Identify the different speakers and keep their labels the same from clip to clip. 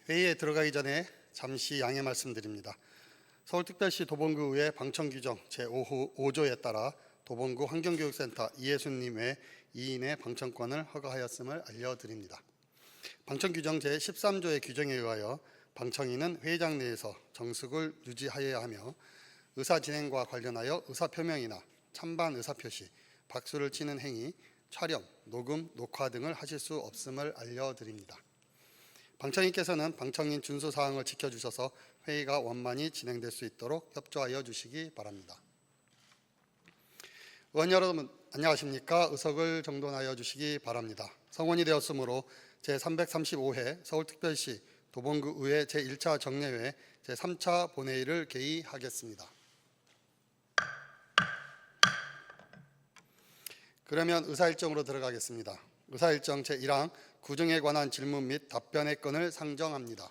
Speaker 1: 회의에 들어가기 전에 잠시 양해 말씀드립니다. 서울특별시 도봉구의 방청규정 제5조에 따라 도봉구 환경교육센터 이혜순님 외 2인의 방청권을 허가하였음을 알려드립니다. 방청규정 제13조의 규정에 의하여 방청인은 회의장 내에서 정숙을 유지하여야 하며 의사 진행과 관련하여 의사표명이나 찬반 의사표시, 박수를 치는 행위, 촬영, 녹음, 녹화 등을 하실 수 없음을 알려드립니다. 방청인께서는 방청인 준수 사항을 지켜주셔서 회의가 원만히 진행될 수 있도록 협조하여 주시기 바랍니다. 의원 여러분 안녕하십니까? 의석을 정돈하여 주시기 바랍니다. 성원이 되었으므로 제335회 서울특별시 도봉구의회 제1차 정례회 제3차 본회의를 개의하겠습니다. 그러면 의사일정으로 들어가겠습니다. 의사일정 제1항 구정에 관한 질문 및 답변의 건을 상정합니다.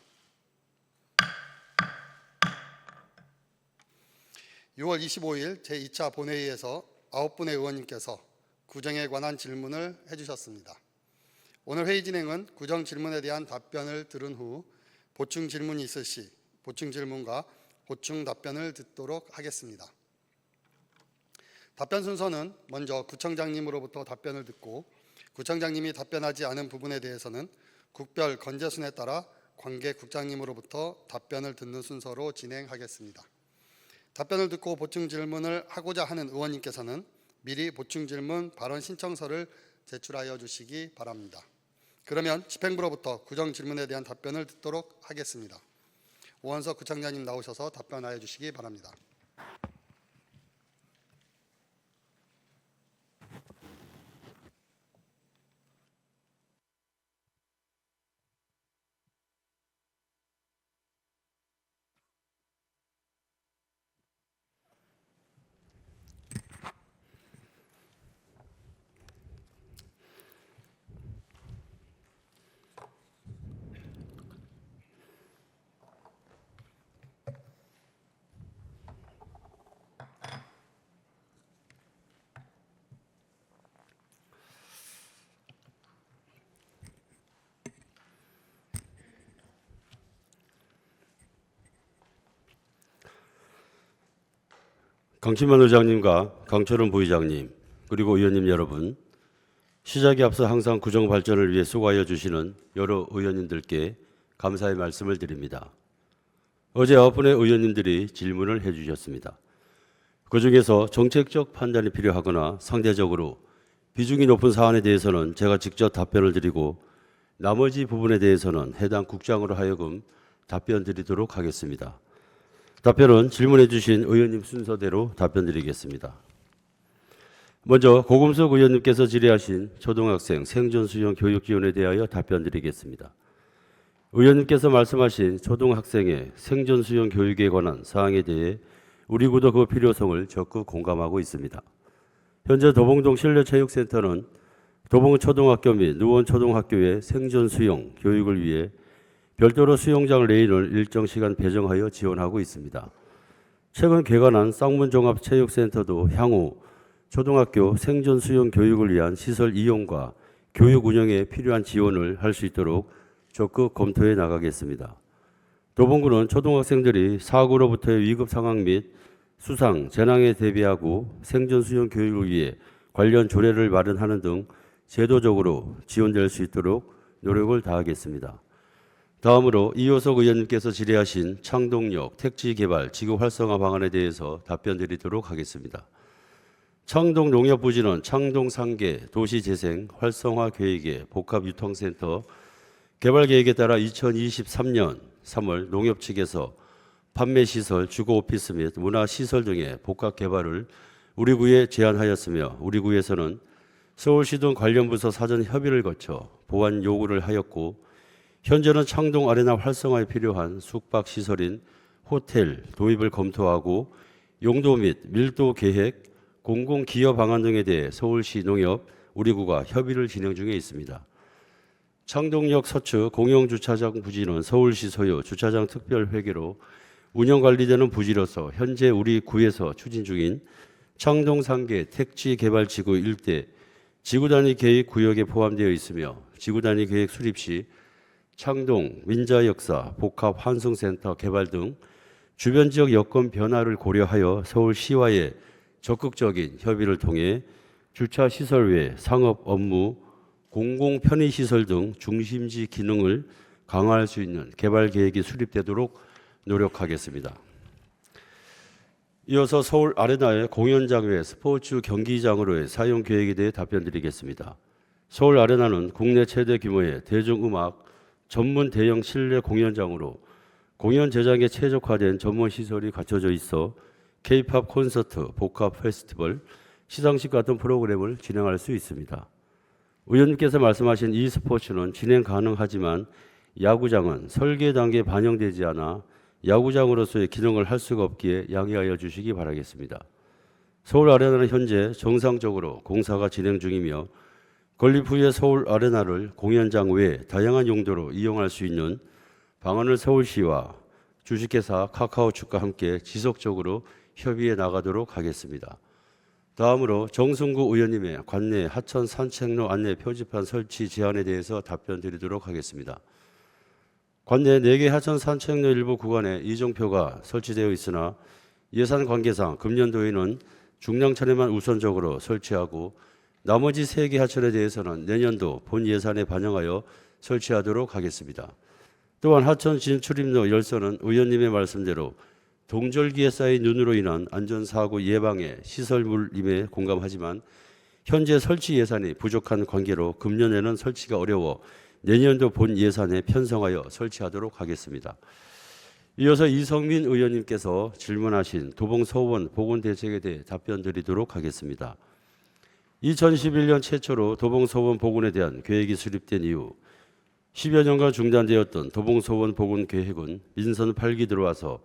Speaker 1: 6월 25일 제2차 본회의에서 9분의 의원님께서 구정에 관한 질문을 해주셨습니다. 오늘 회의 진행은 구정 질문에 대한 답변을 들은 후 보충 질문이 있을 시 보충 질문과 보충 답변을 듣도록 하겠습니다. 답변 순서는 먼저 구청장님으로부터 답변을 듣고 구청장님이 답변하지 않은 부분에 대해서는 국별 건재순에 따라 관계 국장님으로부터 답변을 듣는 순서로 진행하겠습니다. 답변을 듣고 보충 질문을 하고자 하는 의원님께서는 미리 보충 질문 발언 신청서를 제출하여 주시기 바랍니다. 그러면 집행부로부터 구정 질문에 대한 답변을 듣도록 하겠습니다. 오원석 구청장님 나오셔서 답변하여 주시기 바랍니다.
Speaker 2: 강친만 의장님과 강철원 부의장님 그리고 의원님 여러분, 시작에 앞서 항상 구정 발전을 위해 수고하여 주시는 여러 의원님들께 감사의 말씀을 드립니다. 어제 9분의 의원님들이 질문을 해주셨습니다. 그중에서 정책적 판단이 필요하거나 상대적으로 비중이 높은 사안에 대해서는 제가 직접 답변을 드리고 나머지 부분에 대해서는 해당 국장으로 하여금 답변 드리도록 하겠습니다. 답변은 질문해 주신 의원님 순서대로 답변 드리겠습니다. 먼저 고금석 의원님께서 질의하신 초등학생 생존수영 교육 지원에 대하여 답변 드리겠습니다. 의원님께서 말씀하신 초등학생의 생존수영 교육에 관한 사항에 대해 우리 구도 그 필요성을 적극 공감하고 있습니다. 현재 도봉동 실내체육센터는 도봉 초등학교 및 누원 초등학교의 생존수영 교육을 위해 별도로 수영장 레인을 일정 시간 배정하여 지원하고 있습니다. 최근 개관한 쌍문종합체육센터도 향후 초등학교 생존 수영 교육을 위한 시설 이용과 교육 운영에 필요한 지원을 할 수 있도록 적극 검토해 나가겠습니다. 도봉구는 초등학생들이 사고로부터의 위급 상황 및 수상, 재난에 대비하고 생존 수영 교육을 위해 관련 조례를 마련하는 등 제도적으로 지원될 수 있도록 노력을 다하겠습니다. 다음으로 이효석 의원님께서 질의하신 창동역 택지 개발 지구 활성화 방안에 대해서 답변 드리도록 하겠습니다. 창동 농협부지는 창동 상계 도시재생 활성화 계획의 복합유통센터 개발 계획에 따라 2023년 3월 농협 측에서 판매시설, 주거오피스 및 문화시설 등의 복합 개발을 우리 구에 제안하였으며 우리 구에서는 서울시 등 관련 부서 사전 협의를 거쳐 보완 요구를 하였고 현재는 창동 아레나 활성화에 필요한 숙박시설인 호텔 도입을 검토하고 용도 및 밀도 계획, 공공기여 방안 등에 대해 서울시 농협, 우리구가 협의를 진행 중에 있습니다. 창동역 서측 공영주차장 부지는 서울시 소유 주차장 특별회계로 운영관리되는 부지로서 현재 우리 구에서 추진 중인 창동상계 택지개발지구 일대 지구단위 계획 구역에 포함되어 있으며 지구단위 계획 수립 시 창동, 민자역사, 복합 환승센터 개발 등 주변 지역 여건 변화를 고려하여 서울시와의 적극적인 협의를 통해 주차 시설 외 상업 업무, 공공 편의 시설 등 중심지 기능을 강화할 수 있는 개발 계획이 수립되도록 노력하겠습니다. 이어서 서울 아레나의 공연장 외 스포츠 경기장으로의 사용 계획에 대해 답변드리겠습니다. 서울 아레나는 국내 최대 규모의 대중음악 전문 대형 실내 공연장으로 공연 제작에 최적화된 전문 시설이 갖춰져 있어 K-팝 콘서트, 복합 페스티벌, 시상식 같은 프로그램을 진행할 수 있습니다. 의원님께서 말씀하신 이 스포츠는 진행 가능하지만 야구장은 설계 단계에 반영되지 않아 야구장으로서의 기능을 할 수가 없기에 양해하여 주시기 바라겠습니다. 서울 아레나는 현재 정상적으로 공사가 진행 중이며 건립 후에 서울 아레나를 공연장 외 다양한 용도로 이용할 수 있는 방안을 서울시와 주식회사 카카오축과 함께 지속적으로 협의해 나가도록 하겠습니다. 다음으로 정승구 의원님의 관내 하천 산책로 안내 표지판 설치 제안에 대해서 답변드리도록 하겠습니다. 관내 4개 하천 산책로 일부 구간에 이정표가 설치되어 있으나 예산 관계상 금년도에는 중량천에만 우선적으로 설치하고 나머지 3개 하천에 대해서는 내년도 본 예산에 반영하여 설치하도록 하겠습니다. 또한 하천 진출입로 열선은 의원님의 말씀대로 동절기에 쌓인 눈으로 인한 안전사고 예방에 시설물임에 공감하지만 현재 설치 예산이 부족한 관계로 금년에는 설치가 어려워 내년도 본 예산에 편성하여 설치하도록 하겠습니다. 이어서 이성민 의원님께서 질문하신 도봉서원 보건대책에 대해 답변드리도록 하겠습니다. 2011년 최초로 도봉서원 복원에 대한 계획이 수립된 이후 10여 년간 중단되었던 도봉서원 복원 계획은 민선 8기 들어와서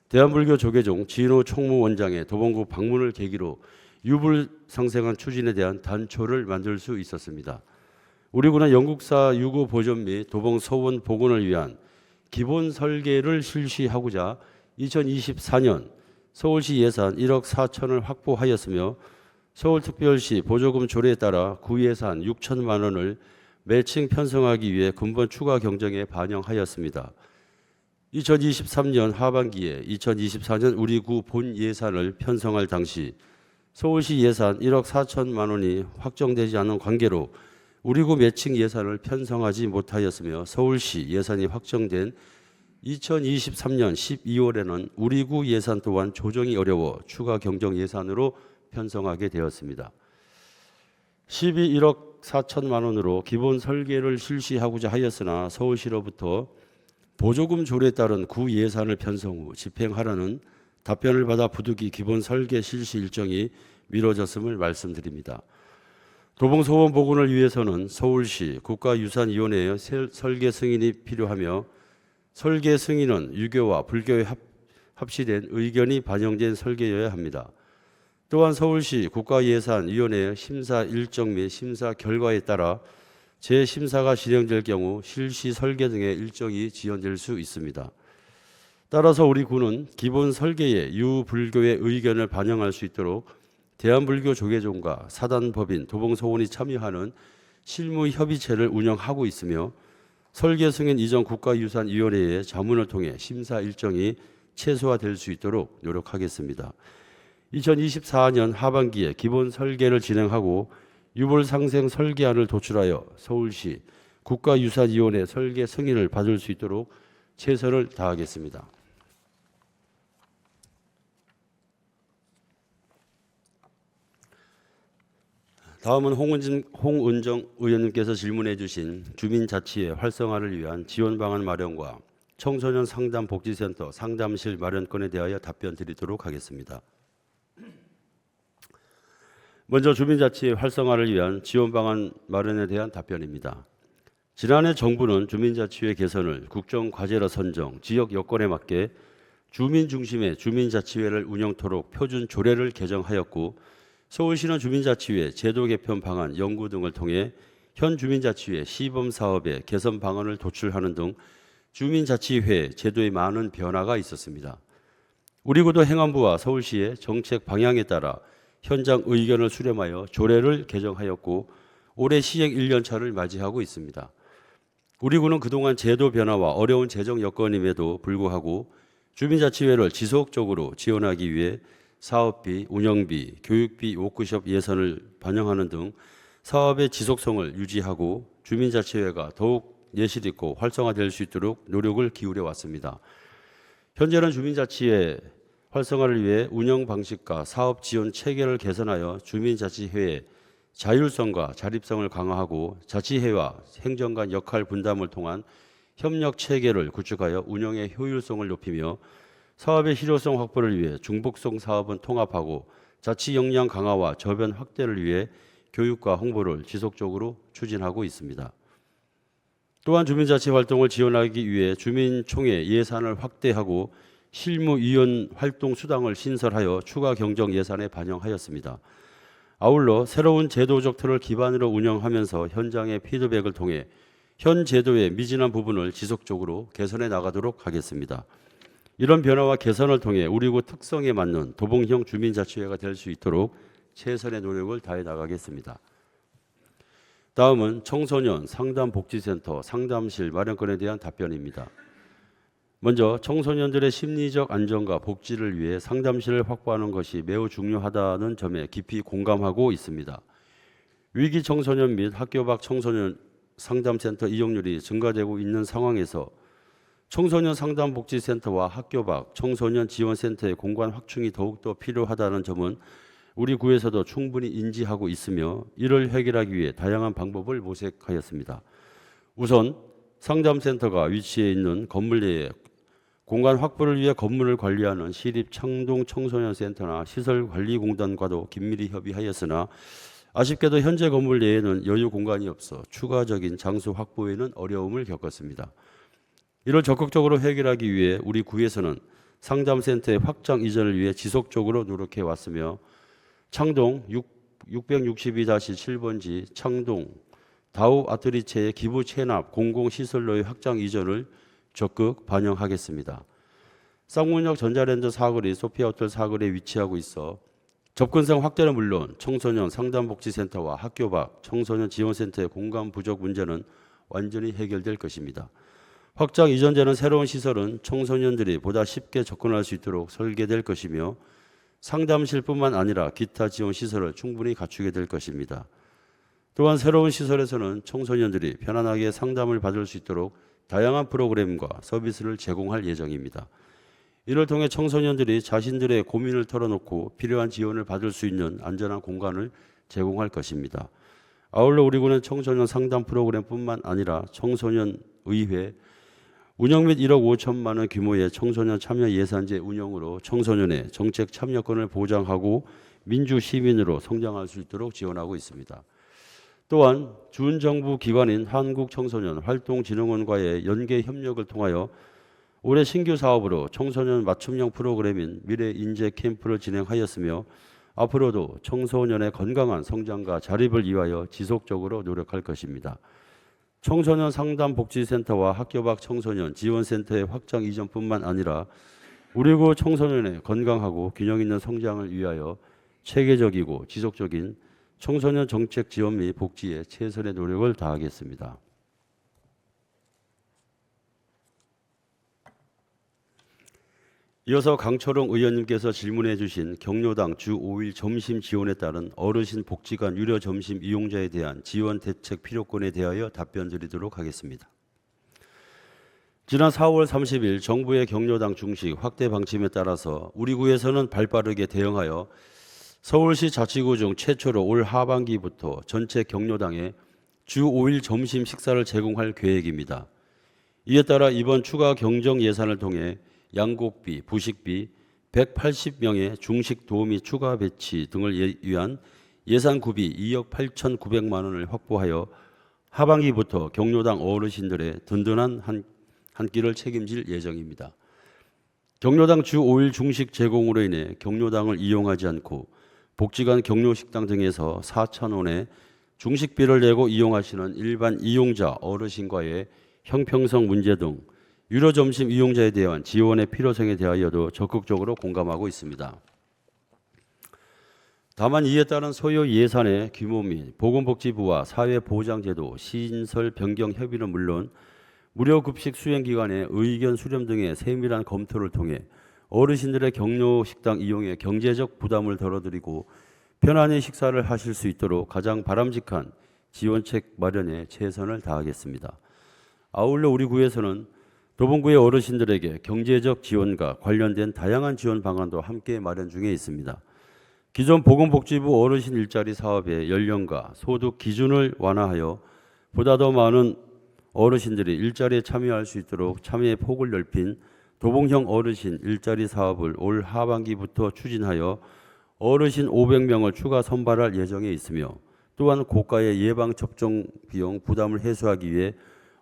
Speaker 2: 대한불교 조계종 진호 총무원장의 도봉구 방문을 계기로 유불상생한 추진에 대한 단초를 만들 수 있었습니다. 우리 군은 영국사 유구 보존 및 도봉서원 복원을 위한 기본 설계를 실시하고자 2024년 서울시 예산 1억 4천을 확보하였으며 서울특별시 보조금 조례에 따라 구예산 6천만 원을 매칭 편성하기 위해 근본 추가 경정에 반영하였습니다. 2023년 하반기에 2024년 우리 구 본 예산을 편성할 당시 서울시 예산 1억 4천만 원이 확정되지 않은 관계로 우리 구 매칭 예산을 편성하지 못하였으며 서울시 예산이 확정된 2023년 12월에는 우리 구 예산 또한 조정이 어려워 추가 경정 예산으로 편성하게 되었습니다. 1억 4천만 원으로 기본 설계를 실시하고자 하였으나 서울시로부터 보조금 조례에 따른 구 예산을 편성 후 집행하라는 답변을 받아 부득이 기본 설계 실시 일정이 미뤄졌음을 말씀드립니다. 도봉서원 복원을 위해서는 서울시 국가유산위원회의 설계 승인이 필요하며 설계 승인은 유교와 불교에 합치된 의견이 반영된 설계여야 합니다. 또한 서울시 국가예산위원회의 심사 일정 및 심사 결과에 따라 재심사가 진행될 경우 실시 설계 등의 일정이 지연될 수 있습니다. 따라서 우리 군은 기본 설계에 유불교의 의견을 반영할 수 있도록 대한불교 조계종과 사단법인 도봉서원이 참여하는 실무협의체를 운영하고 있으며 설계 승인 이전 국가유산위원회의 자문을 통해 심사 일정이 최소화될 수 있도록 노력하겠습니다. 2024년 하반기에 기본 설계를 진행하고 유불상생 설계안을 도출하여 서울시 국가유산위원회 설계 승인을 받을 수 있도록 최선을 다하겠습니다. 다음은 홍은정 의원님께서 질문해 주신 주민자치의 활성화를 위한 지원 방안 마련과 청소년 상담 복지센터 상담실 마련건에 대하여 답변 드리도록 하겠습니다. 먼저 주민자치의 활성화를 위한 지원 방안 마련에 대한 답변입니다. 지난해 정부는 주민자치회 개선을 국정과제로 선정, 지역 여건에 맞게 주민 중심의 주민자치회를 운영토록 표준 조례를 개정하였고 서울시는 주민자치회 제도 개편 방안 연구 등을 통해 현 주민자치회 시범사업의 개선 방안을 도출하는 등 주민자치회 제도에 많은 변화가 있었습니다. 우리 구도 행안부와 서울시의 정책 방향에 따라 현장 의견을 수렴하여 조례를 개정하였고 올해 시행 1년차를 맞이하고 있습니다. 우리 구는 그동안 제도 변화와 어려운 재정 여건임에도 불구하고 주민자치회를 지속적으로 지원하기 위해 사업비, 운영비, 교육비, 워크숍 예산을 반영하는 등 사업의 지속성을 유지하고 주민자치회가 더욱 내실 있고 활성화될 수 있도록 노력을 기울여 왔습니다. 현재는 주민자치회 활성화를 위해 운영 방식과 사업 지원 체계를 개선하여 주민자치회의 자율성과 자립성을 강화하고 자치회와 행정 간 역할 분담을 통한 협력 체계를 구축하여 운영의 효율성을 높이며 사업의 실효성 확보를 위해 중복성 사업은 통합하고 자치 역량 강화와 저변 확대를 위해 교육과 홍보를 지속적으로 추진하고 있습니다. 또한 주민자치 활동을 지원하기 위해 주민총회 예산을 확대하고 실무위원 활동 수당을 신설하여 추가 경정 예산에 반영하였습니다. 아울러 새로운 제도적 틀을 기반으로 운영하면서 현장의 피드백을 통해 현 제도의 미진한 부분을 지속적으로 개선해 나가도록 하겠습니다. 이런 변화와 개선을 통해 우리 구 특성에 맞는 도봉형 주민자치회가 될 수 있도록 최선의 노력을 다해 나가겠습니다. 다음은 청소년 상담복지센터 상담실 마련건에 대한 답변입니다. 먼저 청소년들의 심리적 안정과 복지를 위해 상담실을 확보하는 것이 매우 중요하다는 점에 깊이 공감하고 있습니다. 위기 청소년 및 학교 밖 청소년 상담센터 이용률이 증가되고 있는 상황에서 청소년 상담복지센터와 학교 밖 청소년 지원센터의 공간 확충이 더욱더 필요하다는 점은 우리 구에서도 충분히 인지하고 있으며 이를 해결하기 위해 다양한 방법을 모색하였습니다. 우선 상담센터가 위치해 있는 건물 내에 공간 확보를 위해 건물을 관리하는 시립 창동 청소년센터나 시설관리공단과도 긴밀히 협의하였으나 아쉽게도 현재 건물 내에는 여유 공간이 없어 추가적인 장소 확보에는 어려움을 겪었습니다. 이를 적극적으로 해결하기 위해 우리 구에서는 상담센터의 확장 이전을 위해 지속적으로 노력해 왔으며 창동 662-7번지 창동 다우 아트리체의 기부 체납 공공시설로의 확장 이전을 적극 반영하겠습니다. 쌍문역 전자랜드 사거리 소피아 호텔 사거리에 위치하고 있어 접근성 확대는 물론 청소년 상담복지센터와 학교 밖 청소년 지원센터의 공간 부족 문제는 완전히 해결될 것입니다. 확장 이전되는 새로운 시설은 청소년들이 보다 쉽게 접근할 수 있도록 설계될 것이며 상담실뿐만 아니라 기타 지원 시설을 충분히 갖추게 될 것입니다. 또한 새로운 시설에서는 청소년들이 편안하게 상담을 받을 수 있도록 다양한 프로그램과 서비스를 제공할 예정입니다. 이를 통해 청소년들이 자신들의 고민을 털어놓고 필요한 지원을 받을 수 있는 안전한 공간을 제공할 것입니다. 아울러 우리 구는 청소년 상담 프로그램뿐만 아니라 청소년 의회, 운영 및 1억 5천만 원 규모의 청소년 참여 예산제 운영으로 청소년의 정책 참여권을 보장하고 민주 시민으로 성장할 수 있도록 지원하고 있습니다. 또한 준정부 기관인 한국청소년활동진흥원과의 연계 협력을 통하여 올해 신규 사업으로 청소년 맞춤형 프로그램인 미래인재 캠프를 진행하였으며 앞으로도 청소년의 건강한 성장과 자립을 위하여 지속적으로 노력할 것입니다. 청소년 상담복지센터와 학교 밖 청소년 지원센터의 확장 이전뿐만 아니라 우리 구 청소년의 건강하고 균형 있는 성장을 위하여 체계적이고 지속적인 청소년 정책 지원 및 복지에 최선의 노력을 다하겠습니다. 이어서 강철웅 의원님께서 질문해 주신 경로당 주 5일 점심 지원에 따른 어르신 복지관 유료 점심 이용자에 대한 지원 대책 필요권에 대하여 답변 드리도록 하겠습니다. 지난 4월 30일 정부의 경로당 중식 확대 방침에 따라서 우리 구에서는 발빠르게 대응하여 서울시 자치구 중 최초로 올 하반기부터 전체 경로당에 주 5일 점심 식사를 제공할 계획입니다. 이에 따라 이번 추가 경정 예산을 통해 양곡비, 부식비 180명의 중식 도우미 추가 배치 등을 위한 예산 구비 2억 8,900만 원을 확보하여 하반기부터 경로당 어르신들의 든든한 한 끼를 책임질 예정입니다. 경로당 주 5일 중식 제공으로 인해 경로당을 이용하지 않고 복지관 경로식당 등에서 4,000원의 중식비를 내고 이용하시는 일반 이용자 어르신과의 형평성 문제 등 유료 점심 이용자에 대한 지원의 필요성에 대하여도 적극적으로 공감하고 있습니다. 다만 이에 따른 소요 예산의 규모 및 보건복지부와 사회보장제도 신설 변경 협의는 물론 무료 급식 수행 기간에 의견 수렴 등의 세밀한 검토를 통해 어르신들의 격려 식당 이용에 경제적 부담을 덜어드리고 편안히 식사를 하실 수 있도록 가장 바람직한 지원책 마련에 최선을 다하겠습니다. 아울러 우리 구에서는 도봉구의 어르신들에게 경제적 지원과 관련된 다양한 지원 방안도 함께 마련 중에 있습니다. 기존 보건복지부 어르신 일자리 사업의 연령과 소득 기준을 완화하여 보다 더 많은 어르신들이 일자리에 참여할 수 있도록 참여의 폭을 넓힌 도봉형 어르신 일자리 사업을 올 하반기부터 추진하여 어르신 500명을 추가 선발할 예정에 있으며 또한 고가의 예방접종 비용 부담을 해소하기 위해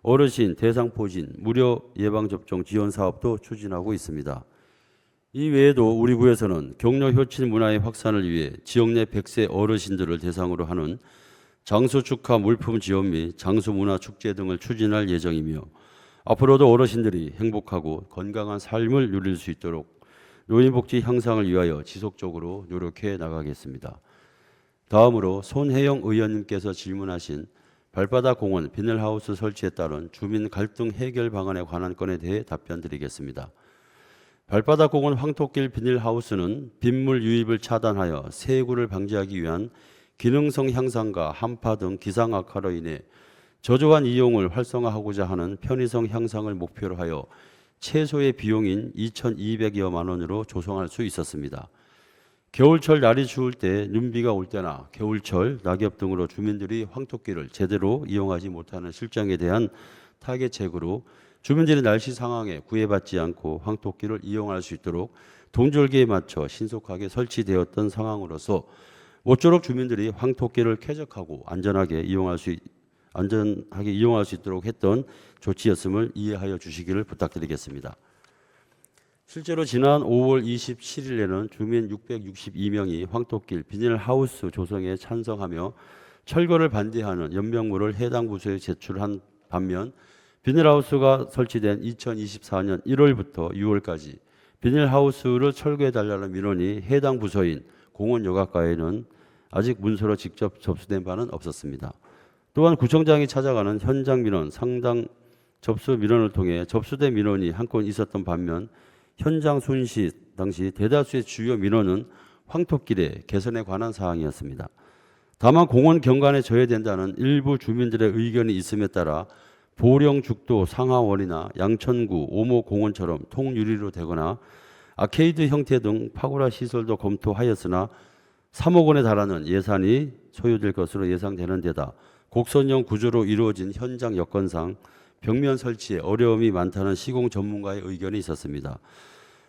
Speaker 2: 어르신 대상포진 무료 예방접종 지원 사업도 추진하고 있습니다. 이 외에도 우리 구에서는 격려 효친 문화의 확산을 위해 지역 내 100세 어르신들을 대상으로 하는 장수 축하 물품 지원 및 장수 문화 축제 등을 추진할 예정이며 앞으로도 어르신들이 행복하고 건강한 삶을 누릴 수 있도록 노인복지 향상을 위하여 지속적으로 노력해 나가겠습니다. 다음으로 손혜영 의원님께서 질문하신 발바닥 공원 비닐하우스 설치에 따른 주민 갈등 해결 방안에 관한 건에 대해 답변드리겠습니다. 발바닥 공원 황토길 비닐하우스는 빗물 유입을 차단하여 세구를 방지하기 위한 기능성 향상과 한파 등 기상 악화로 인해 저조한 이용을 활성화하고자 하는 편의성 향상을 목표로 하여 최소의 비용인 2,200여만 원으로 조성할 수 있었습니다. 겨울철 날이 추울 때 눈비가 올 때나 겨울철 낙엽 등으로 주민들이 황토길을 제대로 이용하지 못하는 실정에 대한 타개책으로 주민들의 날씨 상황에 구애받지 않고 황토길을 이용할 수 있도록 동절기에 맞춰 신속하게 설치되었던 상황으로서 모쪼록 주민들이 황토길을 쾌적하고 안전하게 이용할 수 있도록 했던 조치였음을 이해하여 주시기를 부탁드리겠습니다. 실제로 지난 5월 27일에는 주민 662명이 황토길 비닐하우스 조성에 찬성하며 철거를 반대하는 연명물을 해당 부서에 제출한 반면 비닐하우스가 설치된 2024년 1월부터 6월까지 비닐하우스를 철거해달라는 민원이 해당 부서인 공원여가과에는 아직 문서로 직접 접수된 바는 없었습니다. 또한 구청장이 찾아가는 현장 민원, 상당 접수 민원을 통해 접수된 민원이 한 건 있었던 반면 현장 순시 당시 대다수의 주요 민원은 황토길의 개선에 관한 사항이었습니다. 다만 공원 경관에 저해된다는 일부 주민들의 의견이 있음에 따라 보령 죽도 상하원이나 양천구 오모 공원처럼 통유리로 되거나 아케이드 형태 등 파고라 시설도 검토하였으나 3억 원에 달하는 예산이 소요될 것으로 예상되는 데다 곡선형 구조로 이루어진 현장 여건상 벽면 설치에 어려움이 많다는 시공 전문가의 의견이 있었습니다.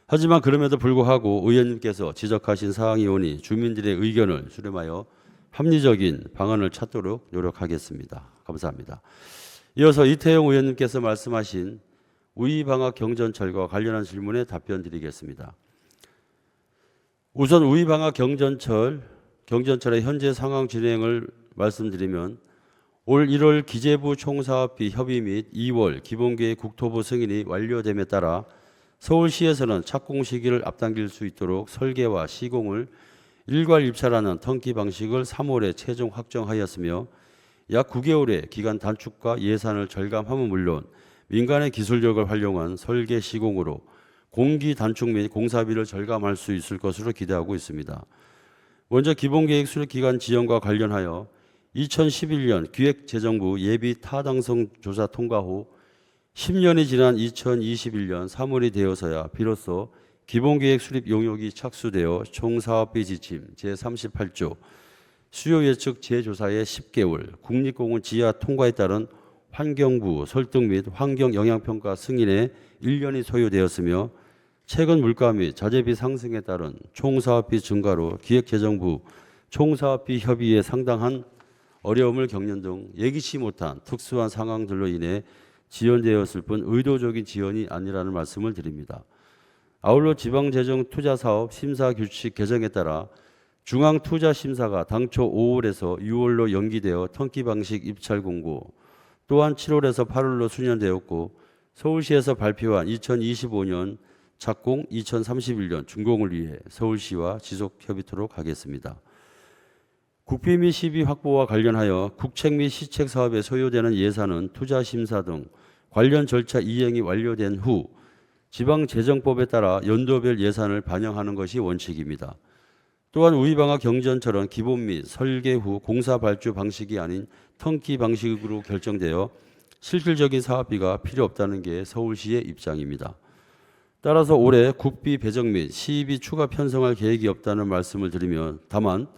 Speaker 2: 하지만 그럼에도 불구하고 의원님께서 지적하신 사항이 오니 주민들의 의견을 수렴하여 합리적인 방안을 찾도록 노력하겠습니다. 감사합니다. 이어서 이태영 의원님께서 말씀하신 우이방학 경전철과 관련한 질문에 답변드리겠습니다. 우선 우이방학 경전철의 현재 상황 진행을 말씀드리면 올 1월 기재부 총사업비 협의 및 2월 기본계획 국토부 승인이 완료됨에 따라 서울시에서는 착공 시기를 앞당길 수 있도록 설계와 시공을 일괄입찰하는 턴키 방식을 3월에 최종 확정하였으며 약 9개월의 기간 단축과 예산을 절감함은 물론 민간의 기술력을 활용한 설계 시공으로 공기 단축 및 공사비를 절감할 수 있을 것으로 기대하고 있습니다. 먼저 기본계획 수립기간 지연과 관련하여 2011년 기획재정부 예비 타당성 조사 통과 후 10년이 지난 2021년 3월이 되어서야 비로소 기본계획 수립 용역이 착수되어 총사업비 지침 제38조 수요 예측 재조사의 10개월 국립공원 지하 통과에 따른 환경부 설득 및 환경영향평가 승인에 1년이 소요되었으며 최근 물가 및 자재비 상승에 따른 총사업비 증가로 기획재정부 총사업비 협의에 상당한 어려움을 겪는 등 예기치 못한 특수한 상황들로 인해 지연되었을 뿐 의도적인 지연이 아니라는 말씀을 드립니다. 아울러 지방재정투자사업 심사규칙 개정에 따라 중앙투자심사가 당초 5월에서 6월로 연기되어 턴키 방식 입찰 공고 또한 7월에서 8월로 수년되었고 서울시에서 발표한 2025년 착공 2031년 준공을 위해 서울시와 지속 협의토록 하겠습니다. 국비 및 시비 확보와 관련하여 국책 및 시책 사업에 소요되는 예산은 투자심사 등 관련 절차 이행이 완료된 후 지방재정법에 따라 연도별 예산을 반영하는 것이 원칙입니다. 또한 우이방화 경전처럼 기본 및 설계 후 공사 발주 방식이 아닌 턴키 방식으로 결정되어 실질적인 사업비가 필요 없다는 게 서울시의 입장입니다. 따라서 올해 국비 배정 및 시입이 추가 편성할 계획이 없다는 말씀을 드리며, 다만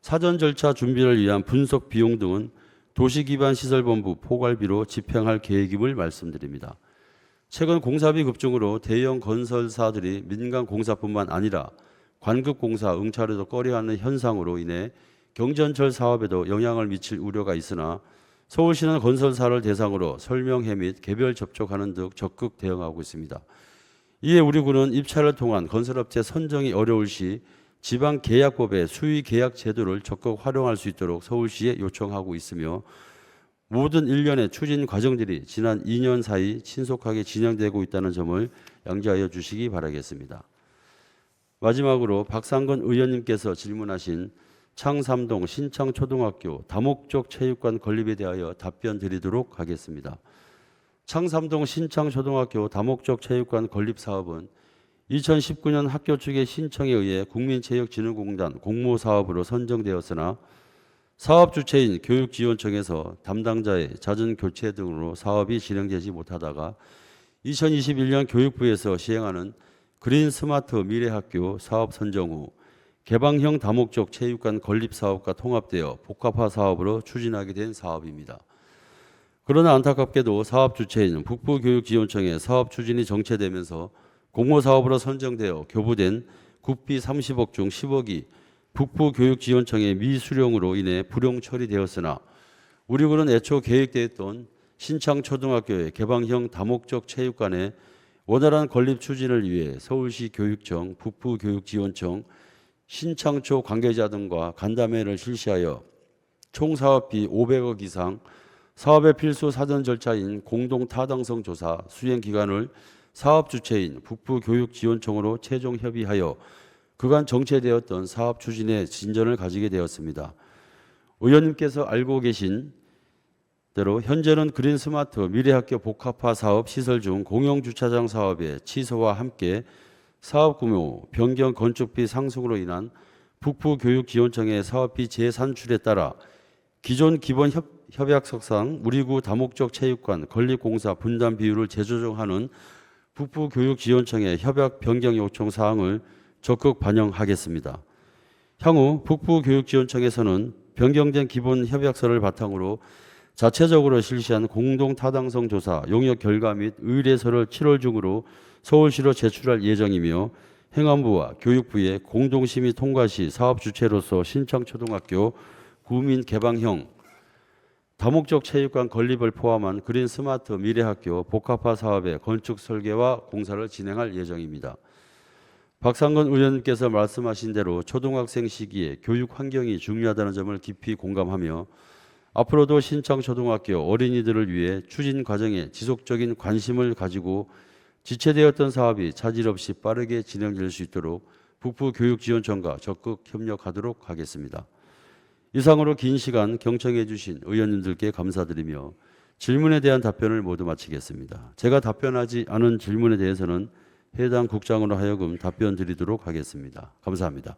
Speaker 2: 사전 절차 준비를 위한 분석 비용 등은 도시기반시설본부 포괄비로 집행할 계획임을 말씀드립니다. 최근 공사비 급증으로 대형 건설사들이 민간 공사뿐만 아니라 관급 공사 응찰에도 꺼려하는 현상으로 인해 경전철 사업에도 영향을 미칠 우려가 있으나 서울시는 건설사를 대상으로 설명회 및 개별 접촉하는 등 적극 대응하고 있습니다. 이에 우리 군은 입찰을 통한 건설업체 선정이 어려울 시 지방계약법의 수의계약 제도를 적극 활용할 수 있도록 서울시에 요청하고 있으며, 모든 일련의 추진 과정들이 지난 2년 사이 신속하게 진행되고 있다는 점을 양지하여 주시기 바라겠습니다. 마지막으로 박상근 의원님께서 질문하신 창삼동 신창초등학교 다목적 체육관 건립에 대하여 답변 드리도록 하겠습니다. 창삼동 신창초등학교 다목적 체육관 건립 사업은 2019년 학교 측의 신청에 의해 국민체육진흥공단 공모사업으로 선정되었으나 사업 주체인 교육지원청에서 담당자의 잦은 교체 등으로 사업이 진행되지 못하다가 2021년 교육부에서 시행하는 그린 스마트 미래학교 사업 선정 후 개방형 다목적 체육관 건립 사업과 통합되어 복합화 사업으로 추진하게 된 사업입니다. 그러나 안타깝게도 사업 주체인 북부교육지원청의 사업 추진이 정체되면서 공모사업으로 선정되어 교부된 국비 30억 중 10억이 북부교육지원청의 미수령으로 인해 불용 처리되었으나, 우리 군은 애초 계획되었던 신창초등학교의 개방형 다목적 체육관의 원활한 건립 추진을 위해 서울시 교육청, 북부교육지원청, 신창초 관계자 등과 간담회를 실시하여 총 사업비 500억 이상, 사업의 필수 사전 절차인 공동 타당성 조사 수행 기간을 사업 주체인 북부교육지원청으로 최종 협의하여 그간 정체되었던 사업 추진에 진전을 가지게 되었습니다. 의원님께서 알고 계신 대로 현재는 그린 스마트 미래학교 복합화 사업 시설 중 공영주차장 사업의 취소와 함께 사업 규모 변경 건축비 상승으로 인한 북부교육지원청의 사업비 재산출에 따라 기존 기본 협약서상 우리구 다목적 체육관 건립공사 분담 비율을 재조정하는 북부교육지원청의 협약 변경 요청 사항을 적극 반영하겠습니다. 향후 북부교육지원청에서는 변경된 기본 협약서를 바탕으로 자체적으로 실시한 공동타당성 조사 용역 결과 및 의뢰서를 7월 중으로 서울시로 제출할 예정이며, 행안부와 교육부의 공동심의 통과 시 사업 주체로서 신창초등학교 구민 개방형 다목적 체육관 건립을 포함한 그린 스마트 미래학교 복합화 사업의 건축 설계와 공사를 진행할 예정입니다. 박상근 의원님께서 말씀하신 대로 초등학생 시기에 교육 환경이 중요하다는 점을 깊이 공감하며, 앞으로도 신창초등학교 어린이들을 위해 추진 과정에 지속적인 관심을 가지고 지체되었던 사업이 차질 없이 빠르게 진행될 수 있도록 북부교육지원청과 적극 협력하도록 하겠습니다. 이상으로 긴 시간 경청해 주신 의원님들께 감사드리며 질문에 대한 답변을 모두 마치겠습니다. 제가 답변하지 않은 질문에 대해서는 해당 국장으로 하여금 답변 드리도록 하겠습니다. 감사합니다.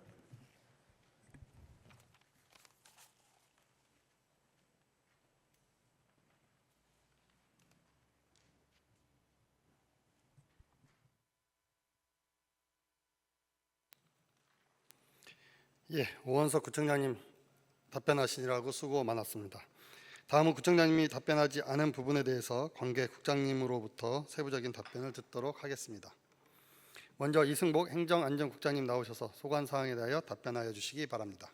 Speaker 1: 예, 오원석 구청장님 답변하시느라고 수고 많았습니다. 다음은 구청장님이 답변하지 않은 부분에 대해서 관계 국장님으로부터 세부적인 답변을 듣도록 하겠습니다. 먼저 이승복 행정안전국장님 나오셔서 소관 사항에 대하여 답변하여 주시기 바랍니다.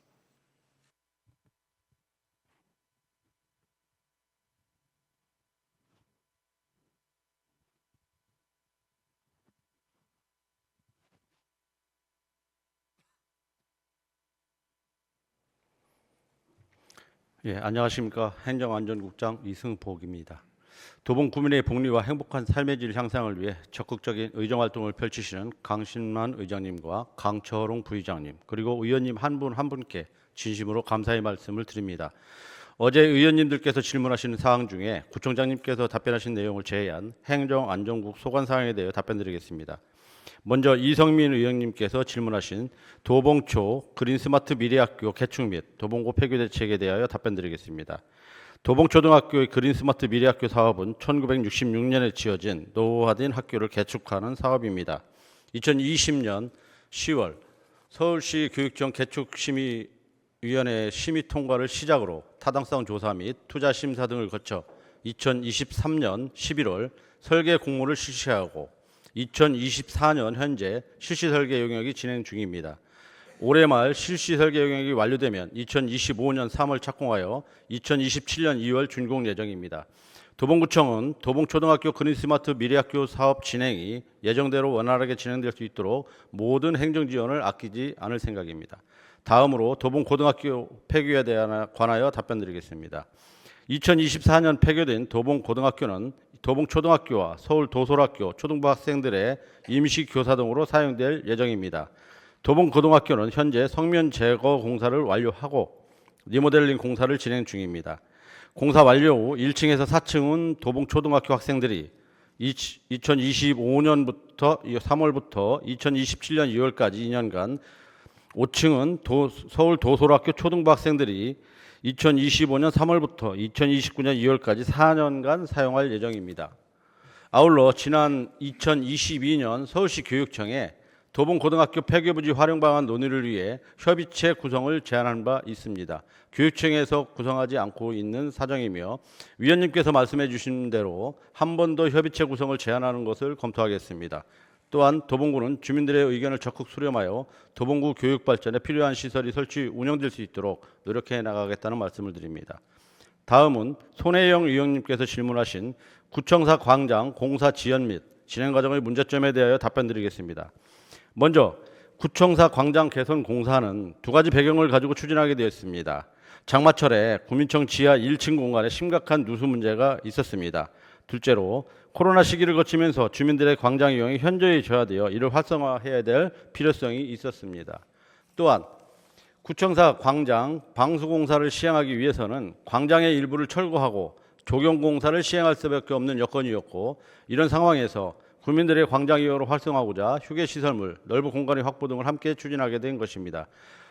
Speaker 3: 예, 안녕하십니까. 행정안전국장 이승복입니다. 도봉 구민의 복리와 행복한 삶의 질 향상을 위해 적극적인 의정활동을 펼치시는 강신만 의장님과 강철홍 부의장님, 그리고 의원님 한 분 한 분께 진심으로 감사의 말씀을 드립니다. 어제 의원님들께서 질문하신 사항 중에 구청장님께서 답변하신 내용을 제외한 행정안전국 소관 사항에 대해 답변드리겠습니다. 먼저 이성민 의원님께서 질문하신 도봉초 그린스마트 미래학교 개축 및 도봉고 폐교 대책에 대하여 답변드리겠습니다. 도봉초등학교의 그린스마트 미래학교 사업은 1966년에 지어진 노후화된 학교를 개축하는 사업입니다. 2020년 10월 서울시 교육청 개축심의위원회 심의 통과를 시작으로 타당성 조사 및 투자 심사 등을 거쳐 2023년 11월 설계 공모를 실시하고 2024년 현재 실시 설계 용역이 진행 중입니다. 올해 말 실시 설계 용역이 완료되면 2025년 3월 착공하여 2027년 2월 준공 예정입니다. 도봉구청은 도봉초등학교 그린스마트 미래학교 사업 진행이 예정대로 원활하게 진행될 수 있도록 모든 행정 지원을 아끼지 않을 생각입니다. 다음으로 도봉고등학교 폐교에 관하여 답변드리겠습니다. 2024년 폐교된 도봉고등학교는 도봉초등학교와 서울도솔학교 초등부 학생들의 임시교사 등으로 사용될 예정입니다. 도봉고등학교는 현재 성면 제거 공사를 완료하고 리모델링 공사를 진행 중입니다. 공사 완료 후 1층에서 4층은 도봉초등학교 학생들이 2025년부터 3월부터 2027년 2월까지 2년간 5층은 서울도솔학교 초등부 학생들이 2025년 3월부터 2029년 2월까지 4년간 사용할 예정입니다. 아울러 지난 2022년 서울시 교육청에 도봉고등학교 폐교부지 활용 방안 논의를 위해 협의체 구성을 제안한 바 있습니다. 교육청에서 구성하지 않고 있는 사정이며 위원님께서 말씀해 주신 대로 한 번 더 협의체 구성을 제안하는 것을 검토하겠습니다. 또한 도봉구는 주민들의 의견을 적극 수렴하여 도봉구 교육 발전에 필요한 시설이 설치 운영될 수 있도록 노력해 나가겠다는 말씀을 드립니다. 다음은 손혜영 의원님께서 질문하신 구청사 광장 공사 지연 및 진행 과정의 문제점에 대하여 답변드리겠습니다. 먼저 구청사 광장 개선 공사는 두 가지 배경을 가지고 추진하게 되었습니다. 장마철에 구민청 지하 1층 공간에 심각한 누수 문제가 있었습니다. 둘째로 코로나 시기를 거치면서 주민들의 광장 이용이 현저히 저하되어 이를 활성화해야 될 필요성이 있었습니다. 또한 구청사 광장 방수공사를 시행하기 위해서는 광장의 일부를 철거하고 조경공사를 시행할 수밖에 없는 여건이었고 이런 상황에서 구민들의 광장 이용을 활성화하고자 휴게시설물, 넓은 공간의 확보 등을 함께 추진하게 된 것입니다.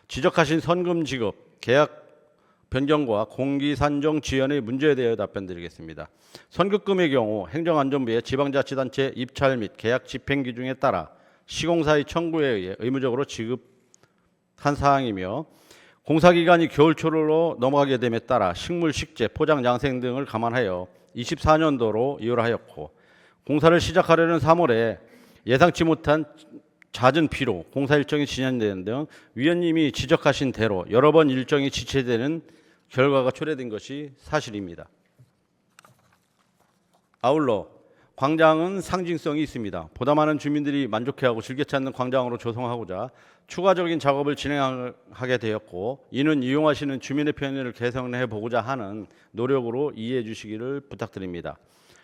Speaker 3: 지적하신 선금 지급, 계약 변경과 공기 산정 지연의 문제에 대해 답변드리겠습니다. 선급금의 경우 행정안전부의 지방자치단체 입찰 및 계약 집행 기준에 따라 시공사의 청구에 의해 의무적으로 지급한 사항이며 공사기간이 겨울철로 넘어가게 됨에 따라 식물, 식재, 포장, 양생 등을 감안하여 24년도로 이율하였고 공사를 시작하려는 3월에 예상치 못한 잦은 비로 공사 일정이 지연되는 등 위원님이 지적하신 대로 여러 번 일정이 지체되는 결과가 초래된 것이 사실입니다. 아울러 광장은 상징성이 있습니다. 보다 많은 주민들이 만족해하고 즐겨 찾는 광장으로 조성하고자 추가적인 작업을 진행하게 되었고 이는 이용하시는 주민의 편의를 개선해 보고자 하는 노력으로 이해해 주시기를 부탁드립니다.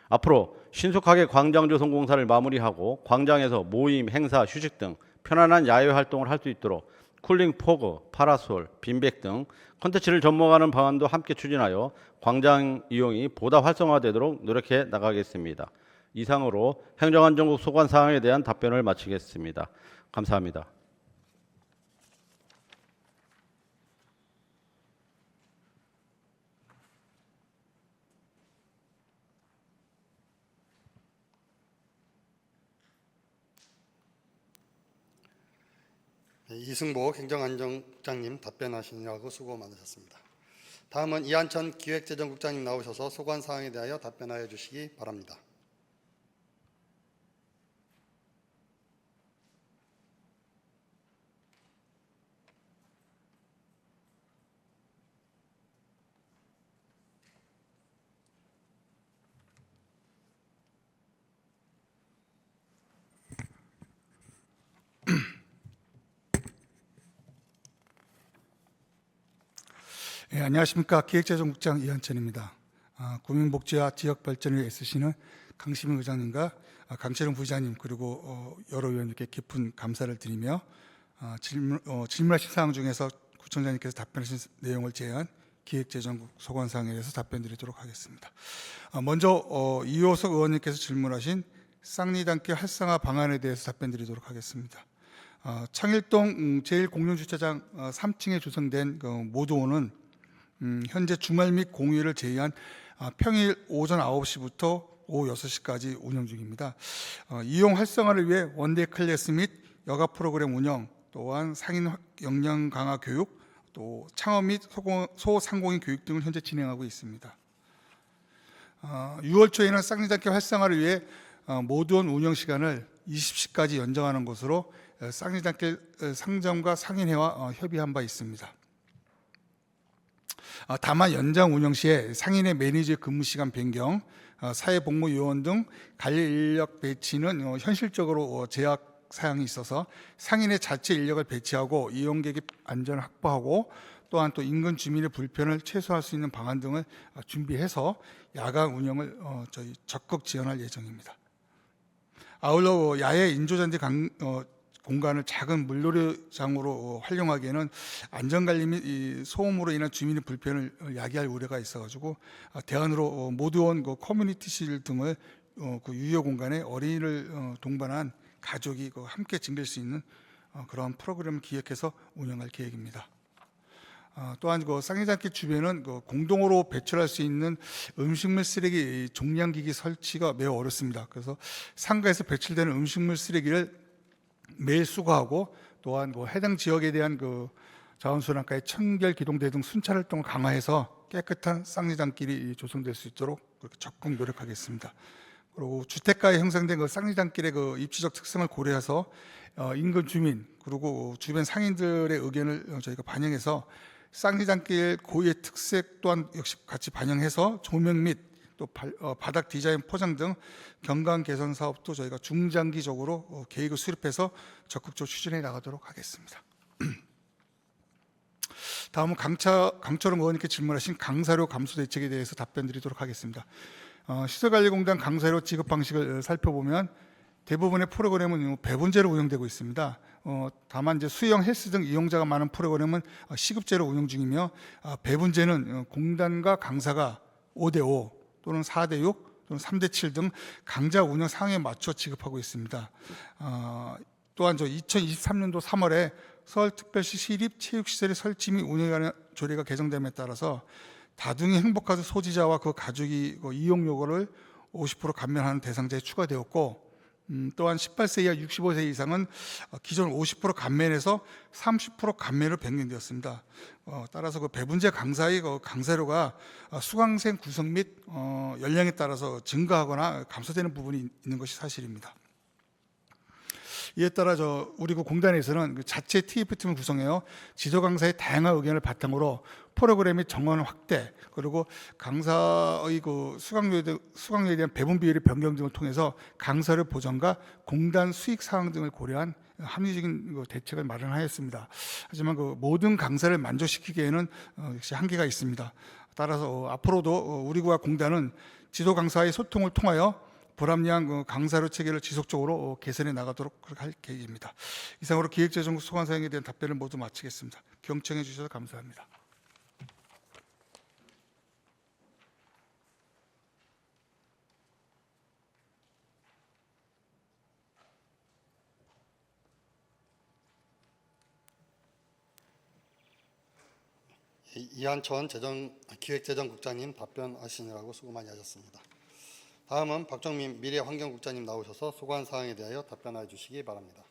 Speaker 3: 앞으로 신속하게 광장 조성 공사를 마무리하고 광장에서 모임, 행사, 휴식 등 편안한 야외 활동을 할 수 있도록 쿨링 포그, 파라솔, 빈백 등 콘텐츠를 접목하는 방안도 함께 추진하여 광장 이용이 보다 활성화되도록 노력해 나가겠습니다. 이상으로 행정안전국 소관 사항에 대한 답변을 마치겠습니다. 감사합니다.
Speaker 1: 네, 이승복 행정안전국장님 답변하시느라고 수고 많으셨습니다. 다음은 이한천 기획재정국장님 나오셔서 소관 사항에 대하여 답변하여 주시기 바랍니다.
Speaker 4: 예, 안녕하십니까. 기획재정국장 이한천입니다. 국민복지와 지역발전을 애쓰시는 강시민 의장님과 강철웅 부의장님 그리고 여러 의원님께 깊은 감사를 드리며 질문하신 사항 중에서 구청장님께서 답변하신 내용을 제한 기획재정국 소관사항에 대해서 답변드리도록 하겠습니다. 먼저 이호석 의원님께서 질문하신 쌍리단길 활성화 방안에 대해서 답변드리도록 하겠습니다. 창일동 제1공영주차장 3층에 조성된 그 모두호는 현재 주말 및 공휴일을 제외한 평일 오전 9시부터 오후 6시까지 운영 중입니다. 이용 활성화를 위해 원데이 클래스 및 여가 프로그램 운영, 또한 상인 역량 강화 교육, 또 창업 및 소상공인 교육 등을 현재 진행하고 있습니다. 6월 초에는 쌍리단길 활성화를 위해 모두원 운영 시간을 20시까지 연장하는 것으로 쌍리단길 상점과 상인회와 협의한 바 있습니다. 다만 연장 운영 시에 상인의 매니저 근무 시간 변경, 사회복무요원 등 관리 인력 배치는 현실적으로 제약 사항이 있어서 상인의 자체 인력을 배치하고 이용객의 안전을 확보하고 또한 또 인근 주민의 불편을 최소화할 수 있는 방안 등을 준비해서 야간 운영을 저희 적극 지원할 예정입니다. 아울러 야외 인조잔디 공간을 작은 물놀이장으로 활용하기에는 안전관리 및 소음으로 인한 주민의 불편을 야기할 우려가 있어가지고 대안으로 모두원 커뮤니티실 등을 그 유효 공간에 어린이를 동반한 가족이 함께 즐길 수 있는 그런 프로그램을 기획해서 운영할 계획입니다. 또한 쌍리단길 주변은 공동으로 배출할 수 있는 음식물 쓰레기 종량기기 설치가 매우 어렵습니다. 그래서 상가에서 배출되는 음식물 쓰레기를 매일 수거하고 또한 해당 지역에 대한 자원순환과의 청결 기동대 등 순찰 활동을 강화해서 깨끗한 쌍리단길이 조성될 수 있도록 그렇게 적극 노력하겠습니다. 그리고 주택가에 형성된 쌍리단길의 입지적 특성을 고려해서 인근 주민 그리고 주변 상인들의 의견을 저희가 반영해서 쌍리단길 고유의 특색 또한 역시 같이 반영해서 조명 및 또 바닥 디자인 포장 등 경관 개선 사업도 저희가 중장기적으로 계획을 수립해서 적극적으로 추진해 나가도록 하겠습니다. 다음은 강철웅 의원님께 질문하신 강사료 감소 대책에 대해서 답변드리도록 하겠습니다. 시설관리공단 강사료 지급 방식을 살펴보면 대부분의 프로그램은 배분제로 운영되고 있습니다. 다만 이제 수영, 헬스 등 이용자가 많은 프로그램은 시급제로 운영 중이며 배분제는 공단과 강사가 5대5 또는 4대6 또는 3대7 등 강좌 운영 상황에 맞춰 지급하고 있습니다. 또한 2023년도 3월에 서울특별시 시립체육시설의 설치 및 운영에 관한 조례가 개정됨에 따라서 다둥이 행복카드 소지자와 그 가족이 이용 요구를 50% 감면하는 대상자에 추가되었고 또한 18세 이하 65세 이상은 기존 50% 감면에서 30% 감면으로 변경되었습니다. 따라서 배분제 강사의 강사료가 수강생 구성 및 연령에 따라서 증가하거나 감소되는 부분이 있는 것이 사실입니다. 이에 따라 우리 공단에서는 자체 TF팀을 구성해요. 지도 강사의 다양한 의견을 바탕으로 프로그램의 정원 확대 그리고 강사의 수강료에 대한 배분 비율의 변경 등을 통해서 강사료 보전과 공단 수익 상황 등을 고려한 합리적인 대책을 마련하였습니다. 하지만 모든 강사를 만족시키기에는 역시 한계가 있습니다. 따라서 앞으로도 우리과 공단은 지도 강사의 소통을 통하여 불합리한 강사료 체계를 지속적으로 개선해 나가도록 할 계획입니다. 이상으로 기획재정국 소관사항에 대한 답변을 모두 마치겠습니다. 경청해 주셔서 감사합니다.
Speaker 1: 이한천 기획재정국장님 답변하시느라고 수고 많이 하셨습니다. 다음은 박정민 미래환경국장님 나오셔서 소관사항에 대하여 답변해 주시기 바랍니다.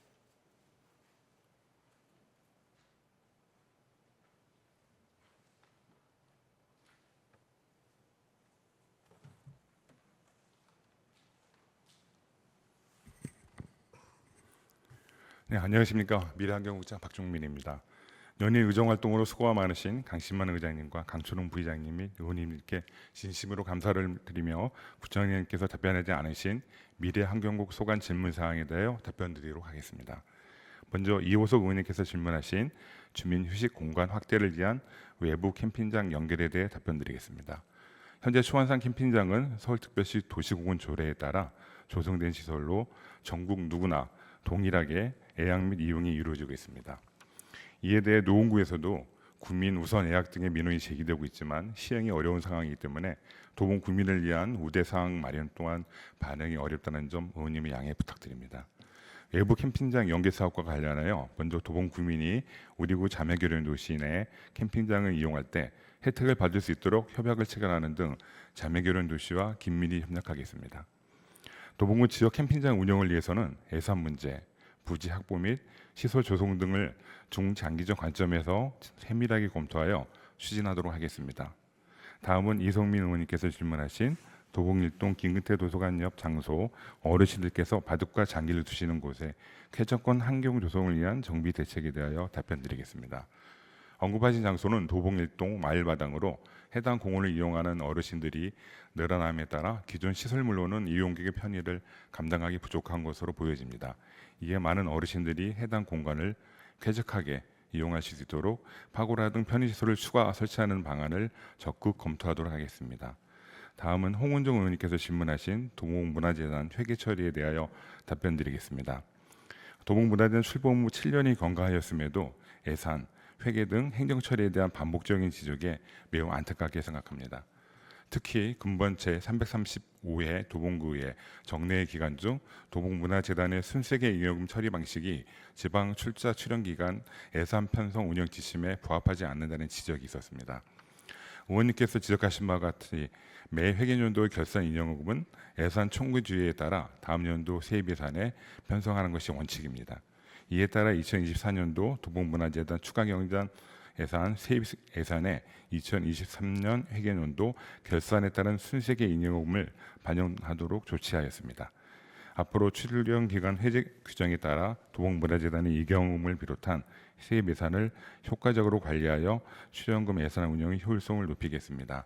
Speaker 5: 네, 안녕하십니까. 미래환경국장 박종민입니다. 연일 의정활동으로 수고가 많으신 강신만 의장님과 강철웅 부의장님 및 의원님께 진심으로 감사를 드리며 국장님께서 답변하지 않으신 미래환경국 소관 질문사항에 대하여 답변드리도록 하겠습니다. 먼저 이호석 의원님께서 질문하신 주민 휴식 공간 확대를 위한 외부 캠핑장 연결에 대해 답변드리겠습니다. 현재 초안산 캠핑장은 서울특별시 도시공원 조례에 따라 조성된 시설로 전국 누구나 동일하게 예약 및 이용이 이루어지고 있습니다. 이에 대해 노원구에서도 구민 우선 예약 등의 민원이 제기되고 있지만 시행이 어려운 상황이기 때문에 도봉 구민을 위한 우대 사항 마련 또한 반영이 어렵다는 점 의원님의 양해 부탁드립니다. 외부 캠핑장 연계 사업과 관련하여 먼저 도봉 구민이 우리구 자매교련 도시 내 캠핑장을 이용할 때 혜택을 받을 수 있도록 협약을 체결하는 등 자매교련 도시와 긴밀히 협력하겠습니다. 도봉구 지역 캠핑장 운영을 위해서는 예산 문제, 부지 확보 및 시설 조성 등을 중장기적 관점에서 세밀하게 검토하여 추진하도록 하겠습니다. 다음은 이성민 의원님께서 질문하신 도봉일동 김근태 도서관 옆 장소 어르신들께서 바둑과 장기를 두시는 곳에 쾌적한 환경 조성을 위한 정비 대책에 대하여 답변드리겠습니다. 언급하신 장소는 도봉일동 마을마당으로 해당 공원을 이용하는 어르신들이 늘어남에 따라 기존 시설물로는 이용객의 편의를 감당하기 부족한 것으로 보여집니다. 이에 많은 어르신들이 해당 공간을 쾌적하게 이용하실 수 있도록 파고라 등 편의시설을 추가 설치하는 방안을 적극 검토하도록 하겠습니다. 다음은 홍은정 의원님께서 질문하신 도봉문화재단 회계 처리에 대하여 답변드리겠습니다. 도봉문화재단 출범 후 7년이 경과하였음에도 예산, 회계 등 행정 처리에 대한 반복적인 지적에 매우 안타깝게 생각합니다. 특히 근본 제335회 도봉구의 정례 기간 중 도봉문화재단의 순세계 잉여금 처리 방식이 지방 출자 출연 기간 예산 편성 운영 지침에 부합하지 않는다는 지적이 있었습니다. 의원님께서 지적하신 바와 같이 매 회계연도의 결산 잉여금은 예산 총구주의에 따라 다음 연도 세입 예산에 편성하는 것이 원칙입니다. 이에 따라 2024년도 도봉문화재단 추가경단 예산 세입 예산에 2023년 회계연도 결산에 따른 순세계 잉여금을 반영하도록 조치하였습니다. 앞으로 출연 기간 회계 규정에 따라 도봉문화재단의 이경금을 비롯한 세입 예산을 효과적으로 관리하여 출연금 예산 운영의 효율성을 높이겠습니다.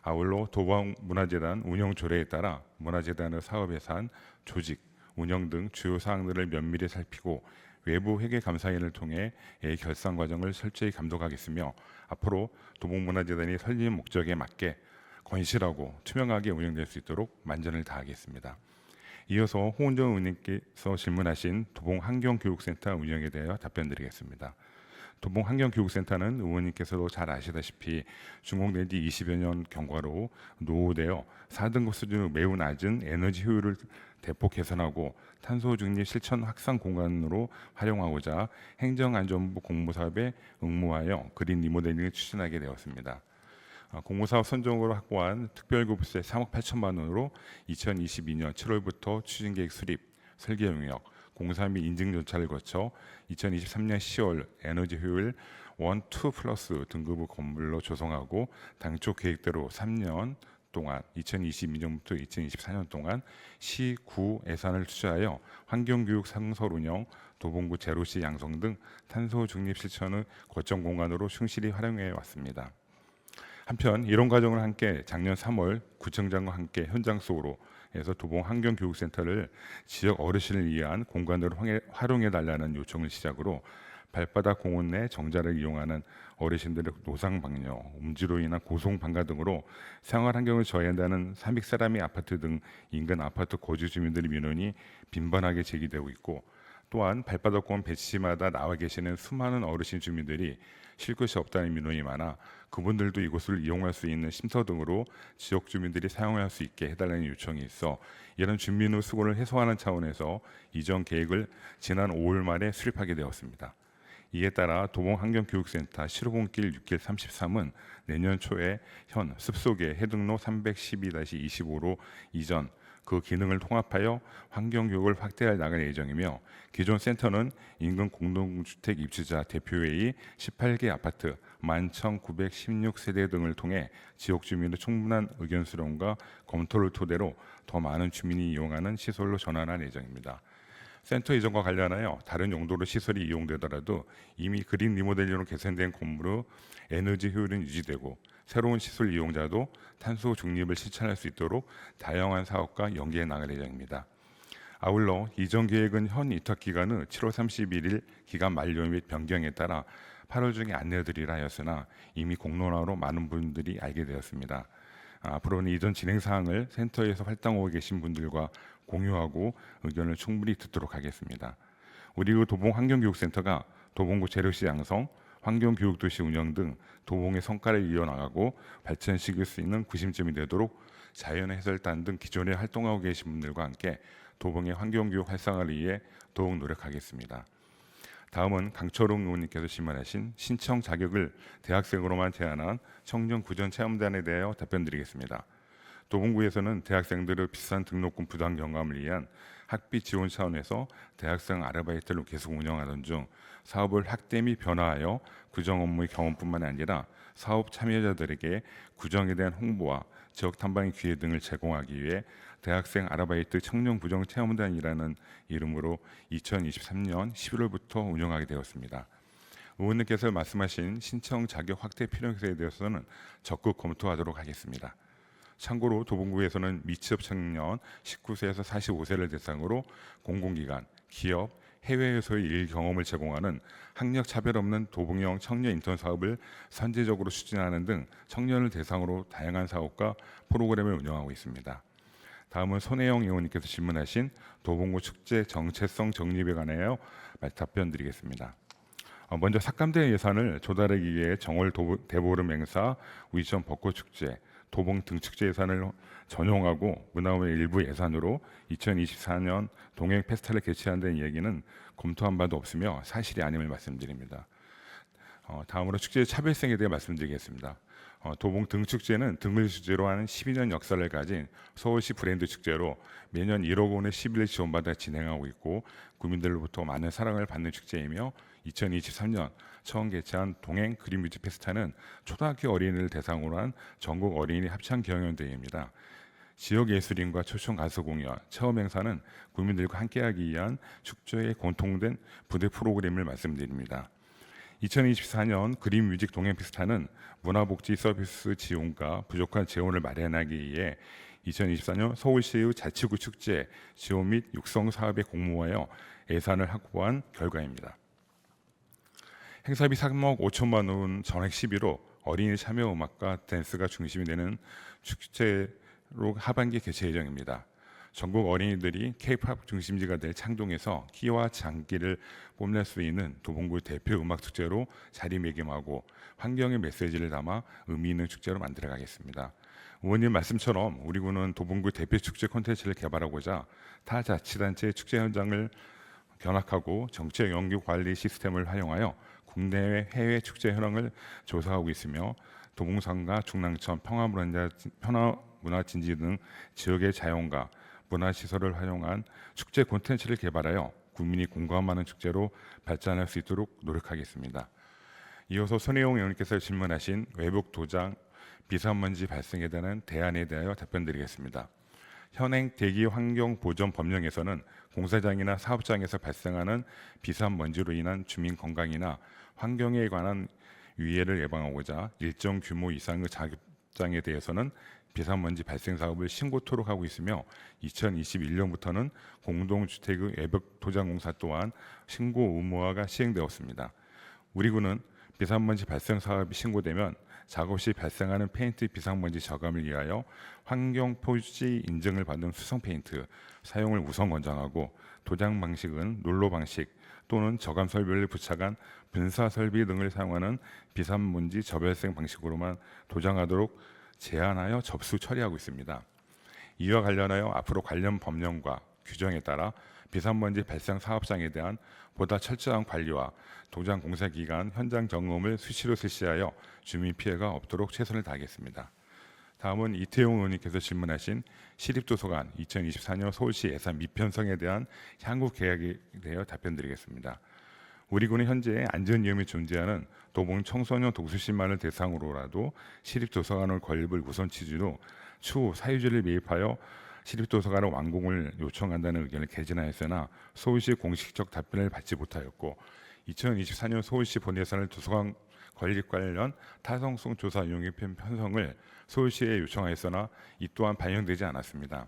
Speaker 5: 아울러 도봉문화재단 운영 조례에 따라 문화재단의 사업 예산, 조직, 운영 등 주요 사항들을 면밀히 살피고 외부 회계 감사인을 통해 결산 과정을 철저히 감독하겠으며 앞으로 도봉문화재단이 설립 목적에 맞게 건실하고 투명하게 운영될 수 있도록 만전을 다하겠습니다. 이어서 홍은정 의원님께서 질문하신 도봉환경교육센터 운영에 대하여 답변드리겠습니다. 도봉환경교육센터는 의원님께서도 잘 아시다시피 준공된 지 20여 년 경과로 노후되어 4등급 수준으로 매우 낮은 에너지 효율을 대폭 개선하고 탄소 중립 실천 확산 공간으로 활용하고자 행정안전부 공모사업에 응모하여 그린 리모델링을 추진하게 되었습니다. 공모사업 선정으로 확보한 특별교부세 3억 8천만 원으로 2022년 7월부터 추진계획 수립, 설계 용역, 공사 및 인증 절차를 거쳐 2023년 10월 에너지 효율 1, 2 플러스 등급의 건물로 조성하고 당초 계획대로 3년 동안 2022년부터 2024년 동안 시, 구 예산을 투자하여 환경교육 상설 운영, 도봉구 제로시 양성 등 탄소 중립 실천의 거점 공간으로 충실히 활용해 왔습니다. 한편 이런 과정을 함께 작년 3월 구청장과 함께 현장 속으로 해서 도봉환경교육센터를 지역 어르신을 위한 공간으로 활용해 달라는 요청을 시작으로 발바닥 공원 내 정자를 이용하는 어르신들의 노상 방뇨, 음주로 인한 고송 방가 등으로 생활 환경을 저해한다는 삼익사람이 아파트 등 인근 아파트 거주 주민들의 민원이 빈번하게 제기되고 있고 또한 발바닥 공원 배치마다 나와 계시는 수많은 어르신 주민들이 쉴 곳이 없다는 민원이 많아 그분들도 이곳을 이용할 수 있는 쉼터 등으로 지역 주민들이 사용할 수 있게 해달라는 요청이 있어 이런 주민의 수고를 해소하는 차원에서 이전 계획을 지난 5월 말에 수립하게 되었습니다. 이에 따라 도봉환경교육센터 실호봉길 6길 33은 내년 초에 현 숲속의 해등로 312-25로 이전 그 기능을 통합하여 환경교육을 확대해 나갈 예정이며 기존 센터는 인근 공동주택 입주자 대표회의 18개 아파트 11,916세대 등을 통해 지역 주민의 충분한 의견 수렴과 검토를 토대로 더 많은 주민이 이용하는 시설로 전환할 예정입니다. 센터 이전과 관련하여 다른 용도로 시설이 이용되더라도 이미 그린 리모델링으로 개선된 건물의 에너지 효율은 유지되고 새로운 시설 이용자도 탄소 중립을 실천할 수 있도록 다양한 사업과 연계해 나갈 예정입니다. 아울러 이전 계획은 현 위탁 기간은 7월 31일 기간 만료 및 변경에 따라 8월 중에 안내드리라 하였으나 이미 공론화로 많은 분들이 알게 되었습니다. 앞으로는 이전 진행 사항을 센터에서 활동하고 계신 분들과 공유하고 의견을 충분히 듣도록 하겠습니다. 우리 도봉환경교육센터가 도봉구 재료시 양성, 환경교육도시 운영 등 도봉의 성과를 이어나가고 발전시킬 수 있는 구심점이 되도록 자연해설단 등 기존에 활동하고 계신 분들과 함께 도봉의 환경교육 활성화를 위해 더욱 노력하겠습니다. 다음은 강철웅 의원님께서 질문하신 신청 자격을 대학생으로만 제한한 청년 구전 체험단에 대하여 답변드리겠습니다. 도봉구에서는 대학생들의 비싼 등록금 부담 경감을 위한 학비 지원 차원에서 대학생 아르바이트를 계속 운영하던 중 사업을 확대 및 변화하여 구정 업무의 경험뿐만 아니라 사업 참여자들에게 구정에 대한 홍보와 지역 탐방의 기회 등을 제공하기 위해 대학생 아르바이트 청년 구정 체험단이라는 이름으로 2023년 11월부터 운영하게 되었습니다. 의원님께서 말씀하신 신청 자격 확대 필요성에 대해서는 적극 검토하도록 하겠습니다. 참고로 도봉구에서는 미취업 청년 19세에서 45세를 대상으로 공공기관, 기업, 해외에서의 일 경험을 제공하는 학력 차별 없는 도봉형 청년 인턴 사업을 선제적으로 추진하는 등 청년을 대상으로 다양한 사업과 프로그램을 운영하고 있습니다. 다음은 손혜영 의원님께서 질문하신 도봉구 축제 정체성 정립에 관하여 답변드리겠습니다. 먼저 삭감된 예산을 조달하기 위해 정월 대보름 행사, 위전 벚꽃 축제, 도봉 등축제 예산을 전용하고 문화의 일부 예산으로 2024년 동행 페스타를 개최한다는 얘기는 검토한 바도 없으며 사실이 아님을 말씀드립니다. 다음으로 축제의 차별성에 대해 말씀드리겠습니다. 도봉 등축제는 등을 주제로 하는 12년 역사를 가진 서울시 브랜드 축제로 매년 1억 원의 11일 지원받아 진행하고 있고 국민들로부터 많은 사랑을 받는 축제이며 2023년 처음 개최한 동행 그린 뮤직 페스타는 초등학교 어린이를 대상으로 한 전국 어린이 합창 경연대회입니다. 지역 예술인과 초청 가수 공연, 체험 행사는 국민들과 함께하기 위한 축제의 공통된 부대 프로그램을 말씀드립니다. 2024년 그린 뮤직 동행 페스타는 문화복지 서비스 지원과 부족한 재원을 마련하기 위해 2024년 서울시의 자치구 축제 지원 및 육성 사업에 공모하여 예산을 확보한 결과입니다. 행사비 3억 5천만 원 전액 시비로 어린이 참여 음악과 댄스가 중심이 되는 축제로 하반기 개최 예정입니다. 전국 어린이들이 K-팝 중심지가 될 창동에서 키와 장기를 뽐낼 수 있는 도봉구 대표 음악 축제로 자리매김하고 환경의 메시지를 담아 의미 있는 축제로 만들어가겠습니다. 의원님 말씀처럼 우리 군은 도봉구 대표 축제 콘텐츠를 개발하고자 타 자치단체의 축제 현장을 견학하고 정책 연구 관리 시스템을 활용하여 국내외 해외 축제 현황을 조사하고 있으며 도봉산과 중랑천 평화문화진지 등 지역의 자연과 문화시설을 활용한 축제 콘텐츠를 개발하여 국민이 공감하는 축제로 발전할 수 있도록 노력하겠습니다. 이어서 손혜용 의원님께서 질문하신 외국 도장 비산먼지 발생에 대한 대안에 대하여 답변드리겠습니다. 현행 대기 환경 보전 법령에서는 공사장이나 사업장에서 발생하는 비산먼지로 인한 주민 건강이나 환경에 관한 위해를 예방하고자 일정 규모 이상의 작업장에 대해서는 비산먼지 발생 사업을 신고토록 하고 있으며 2021년부터는 공동주택의 외벽 도장 공사 또한 신고 의무화가 시행되었습니다. 우리 군은 비산먼지 발생 사업이 신고되면 작업 시 발생하는 페인트 비산먼지 저감을 위하여 환경 표지 인증을 받은 수성 페인트 사용을 우선 권장하고 도장 방식은 롤러 방식 또는 저감 설비를 부착한 분사 설비 등을 사용하는 비산먼지 저발생 방식으로만 도장하도록 제한하여 접수 처리하고 있습니다. 이와 관련하여 앞으로 관련 법령과 규정에 따라 비산먼지 발생 사업장에 대한 보다 철저한 관리와 도장 공사 기간 현장 점검을 수시로 실시하여 주민 피해가 없도록 최선을 다하겠습니다. 다음은 이태용 의원님께서 질문하신 시립도서관 2024년 서울시 예산 미편성에 대한 향후 계획에 대해 답변드리겠습니다. 우리 군은 현재 안전 위험이 존재하는 도봉 청소년 독서실만을 대상으로라도 시립도서관을 건립을 우선 취지로 추후 사유지를 매입하여 시립도서관의 완공을 요청한다는 의견을 개진하였으나 서울시 공식적 답변을 받지 못하였고 2024년 서울시 본예산을 도서관 건립 관련 타성성 조사 용역편 편성을 서울시에 요청하였으나 이 또한 반영되지 않았습니다.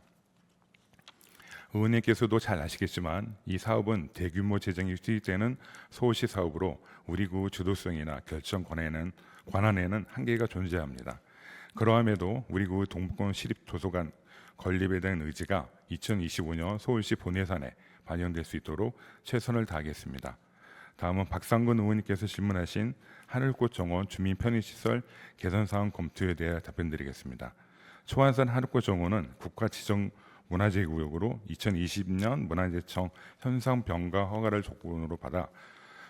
Speaker 5: 의원님께서도 잘 아시겠지만 이 사업은 대규모 재정이 투입되는 서울시 사업으로 우리 구 주도성이나 결정 권한에는 한계가 존재합니다. 그러함에도 우리 구 동북권 시립도서관 건립에 대한 의지가 2025년 서울시 본예산에 반영될 수 있도록 최선을 다하겠습니다. 다음은 박상근 의원님께서 질문하신 하늘꽃 정원 주민 편의시설 개선 사항 검토에 대해 답변드리겠습니다. 초안산 하늘꽃 정원은 국가 지정 문화재 구역으로 2020년 문화재청 현상 병가 허가를 조건으로 받아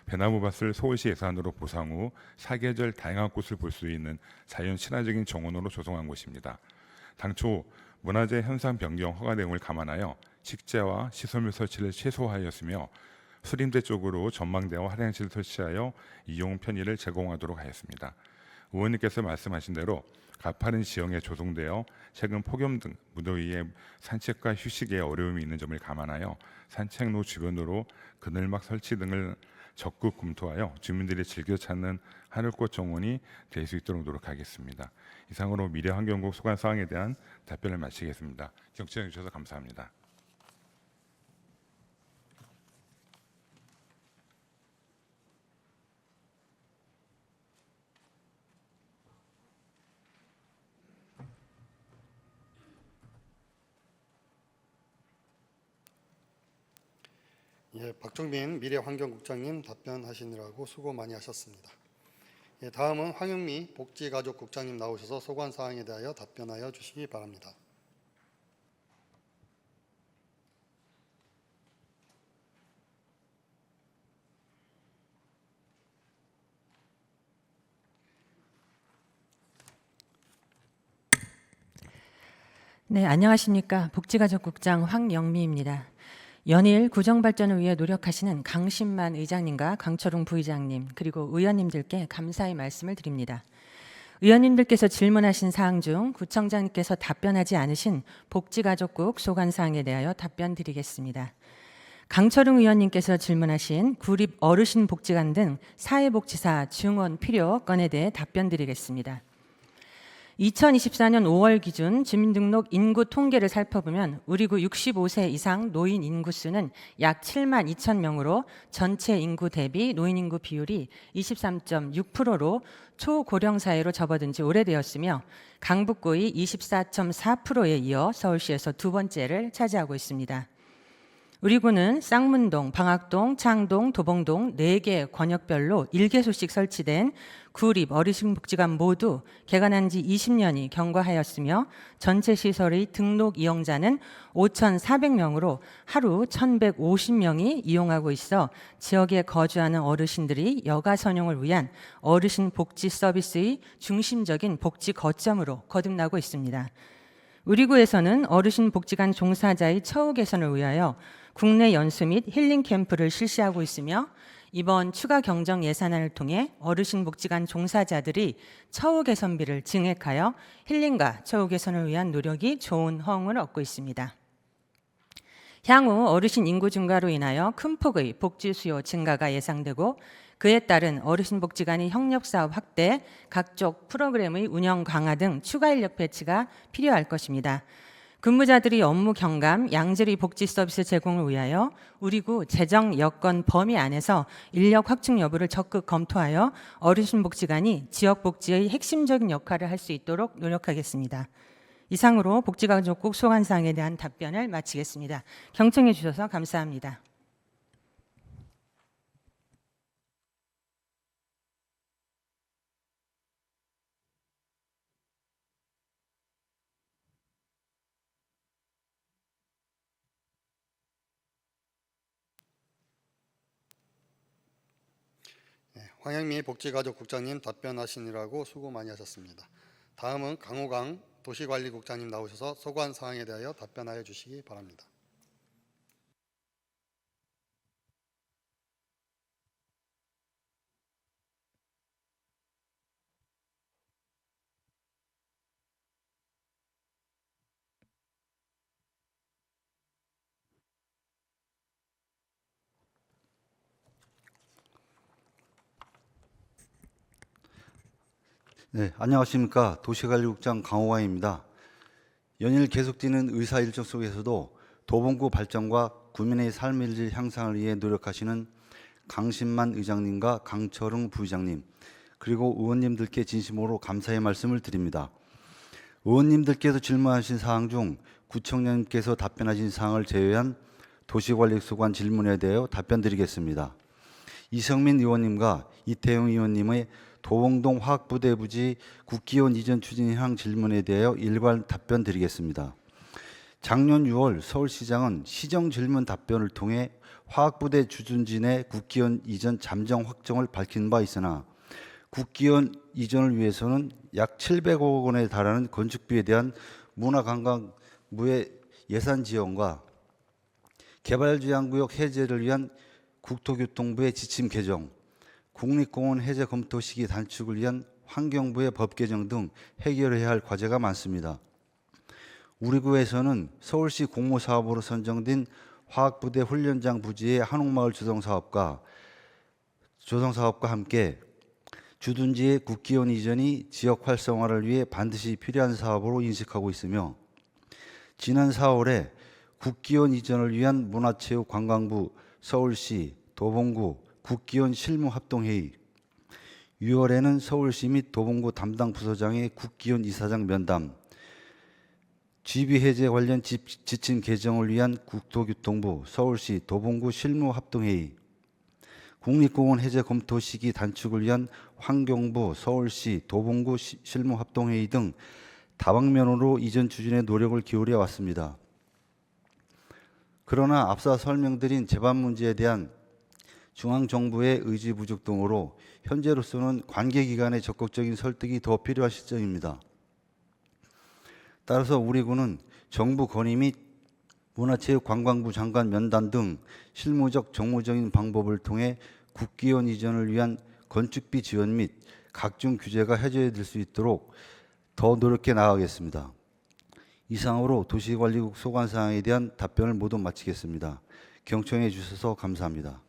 Speaker 5: 배나무밭을 서울시 예산으로 보상 후 사계절 다양한 꽃을 볼 수 있는 자연 친화적인 정원으로 조성한 곳입니다. 당초 문화재 현상 변경 허가 내용을 감안하여 식재와 시설물 설치를 최소화하였으며 수림대 쪽으로 전망대와 화장실을 설치하여 이용 편의를 제공하도록 하였습니다. 의원님께서 말씀하신 대로 가파른 지형에 조성되어 최근 폭염 등 무더위에 산책과 휴식에 어려움이 있는 점을 감안하여 산책로 주변으로 그늘막 설치 등을 적극 검토하여 주민들이 즐겨 찾는 하늘꽃 정원이 될 수 있도록 노력하겠습니다. 이상으로 미래환경국 소관 사항에 대한 답변을 마치겠습니다. 경청해 주셔서 감사합니다.
Speaker 1: 예, 박종민 미래환경국장님 답변하시느라고 수고 많이 하셨습니다. 예, 다음은 황영미 복지가족국장님 나오셔서 소관 사항에 대하여 답변하여 주시기 바랍니다.
Speaker 6: 네, 안녕하십니까. 복지가족국장 황영미입니다. 연일 구정발전을 위해 노력하시는 강신만 의장님과 강철웅 부의장님 그리고 의원님들께 감사의 말씀을 드립니다. 의원님들께서 질문하신 사항 중 구청장님께서 답변하지 않으신 복지가족국 소관사항에 대하여 답변드리겠습니다. 강철웅 의원님께서 질문하신 구립 어르신복지관 등 사회복지사 증원 필요 건에 대해 답변드리겠습니다. 2024년 5월 기준 주민등록 인구 통계를 살펴보면 우리 구 65세 이상 노인 인구 수는 약 7만 2천 명으로 전체 인구 대비 노인 인구 비율이 23.6%로 초고령 사회로 접어든 지 오래되었으며 강북구의 24.4%에 이어 서울시에서 두 번째를 차지하고 있습니다. 우리 구는 쌍문동, 방학동, 창동, 도봉동 4개 권역별로 1개소씩 설치된 구립 어르신복지관 모두 개관한 지 20년이 경과하였으며 전체 시설의 등록 이용자는 5,400명으로 하루 1,150명이 이용하고 있어 지역에 거주하는 어르신들이 여가 선용을 위한 어르신 복지 서비스의 중심적인 복지 거점으로 거듭나고 있습니다. 우리 구에서는 어르신 복지관 종사자의 처우 개선을 위하여 국내 연수 및 힐링 캠프를 실시하고 있으며 이번 추가 경정 예산안을 통해 어르신 복지관 종사자들이 처우 개선비를 증액하여 힐링과 처우 개선을 위한 노력이 좋은 허응을 얻고 있습니다. 향후 어르신 인구 증가로 인하여 큰 폭의 복지 수요 증가가 예상되고 그에 따른 어르신 복지관의 협력사업 확대, 각종 프로그램의 운영 강화 등 추가 인력 배치가 필요할 것입니다. 근무자들이 업무 경감, 양질의 복지 서비스 제공을 위하여 우리 구 재정 여건 범위 안에서 인력 확충 여부를 적극 검토하여 어르신 복지관이 지역 복지의 핵심적인 역할을 할 수 있도록 노력하겠습니다. 이상으로 복지가족국 소관사항에 대한 답변을 마치겠습니다. 경청해 주셔서 감사합니다.
Speaker 1: 황영미 복지가족국장님 답변하시느라고 수고 많이 하셨습니다. 다음은 강호강 도시관리국장님 나오셔서 소관 사항에 대하여 답변하여 주시기 바랍니다.
Speaker 7: 네, 안녕하십니까. 도시관리국장 강호광입니다. 연일 계속되는 의사 일정 속에서도 도봉구 발전과 구민의 삶의 질 향상을 위해 노력하시는 강신만 의장님과 강철웅 부의장님 그리고 의원님들께 진심으로 감사의 말씀을 드립니다. 의원님들께서 질문하신 사항 중 구청장님께서 답변하신 사항을 제외한 도시관리소관 질문에 대하여 답변드리겠습니다. 이성민 의원님과 이태용 의원님의 도봉동 화학부대 부지 국기원 이전 추진형 질문에 대하여 일괄 답변 드리겠습니다. 작년 6월 서울시장은 시정 질문 답변을 통해 화학부대 주둔진의 국기원 이전 잠정 확정을 밝힌 바 있으나 국기원 이전을 위해서는 약 700억 원에 달하는 건축비에 대한 문화관광부의 예산 지원과 개발지향구역 해제를 위한 국토교통부의 지침 개정, 국립공원 해제 검토 시기 단축을 위한 환경부의 법 개정 등 해결해야 할 과제가 많습니다. 우리 구에서는 서울시 공모사업으로 선정된 화학부대 훈련장 부지의 한옥마을 조성사업과 함께 주둔지의 국기원 이전이 지역 활성화를 위해 반드시 필요한 사업으로 인식하고 있으며 지난 4월에 국기원 이전을 위한 문화체육관광부, 서울시, 도봉구 국기원 실무합동회의, 6월에는 서울시 및 도봉구 담당 부서장의 국기원 이사장 면담, GB 해제 관련 지침 개정을 위한 국토교통부, 서울시, 도봉구 실무합동회의, 국립공원 해제 검토 시기 단축을 위한 환경부, 서울시, 도봉구 실무합동회의 등 다방면으로 이전 추진에 노력을 기울여 왔습니다. 그러나 앞서 설명드린 재반 문제에 대한 중앙정부의 의지 부족 등으로 현재로서는 관계기관의 적극적인 설득이 더 필요한 시점입니다. 따라서 우리 군은 정부 건의 및 문화체육관광부 장관 면담 등 실무적 정무적인 방법을 통해 국기원 이전을 위한 건축비 지원 및 각종 규제가 해제될 수 있도록 더 노력해 나가겠습니다. 이상으로 도시관리국 소관사항에 대한 답변을 모두 마치겠습니다. 경청해 주셔서 감사합니다.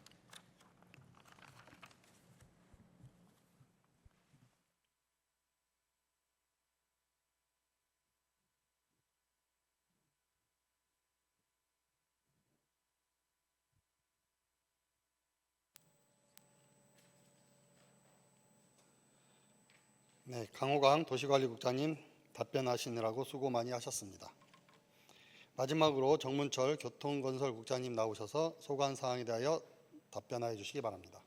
Speaker 1: 네, 강호강 도시관리국장님 답변하시느라고 수고 많이 하셨습니다. 마지막으로 정문철 교통건설국장님 나오셔서 소관 사항에 대하여 답변하여 주시기 바랍니다.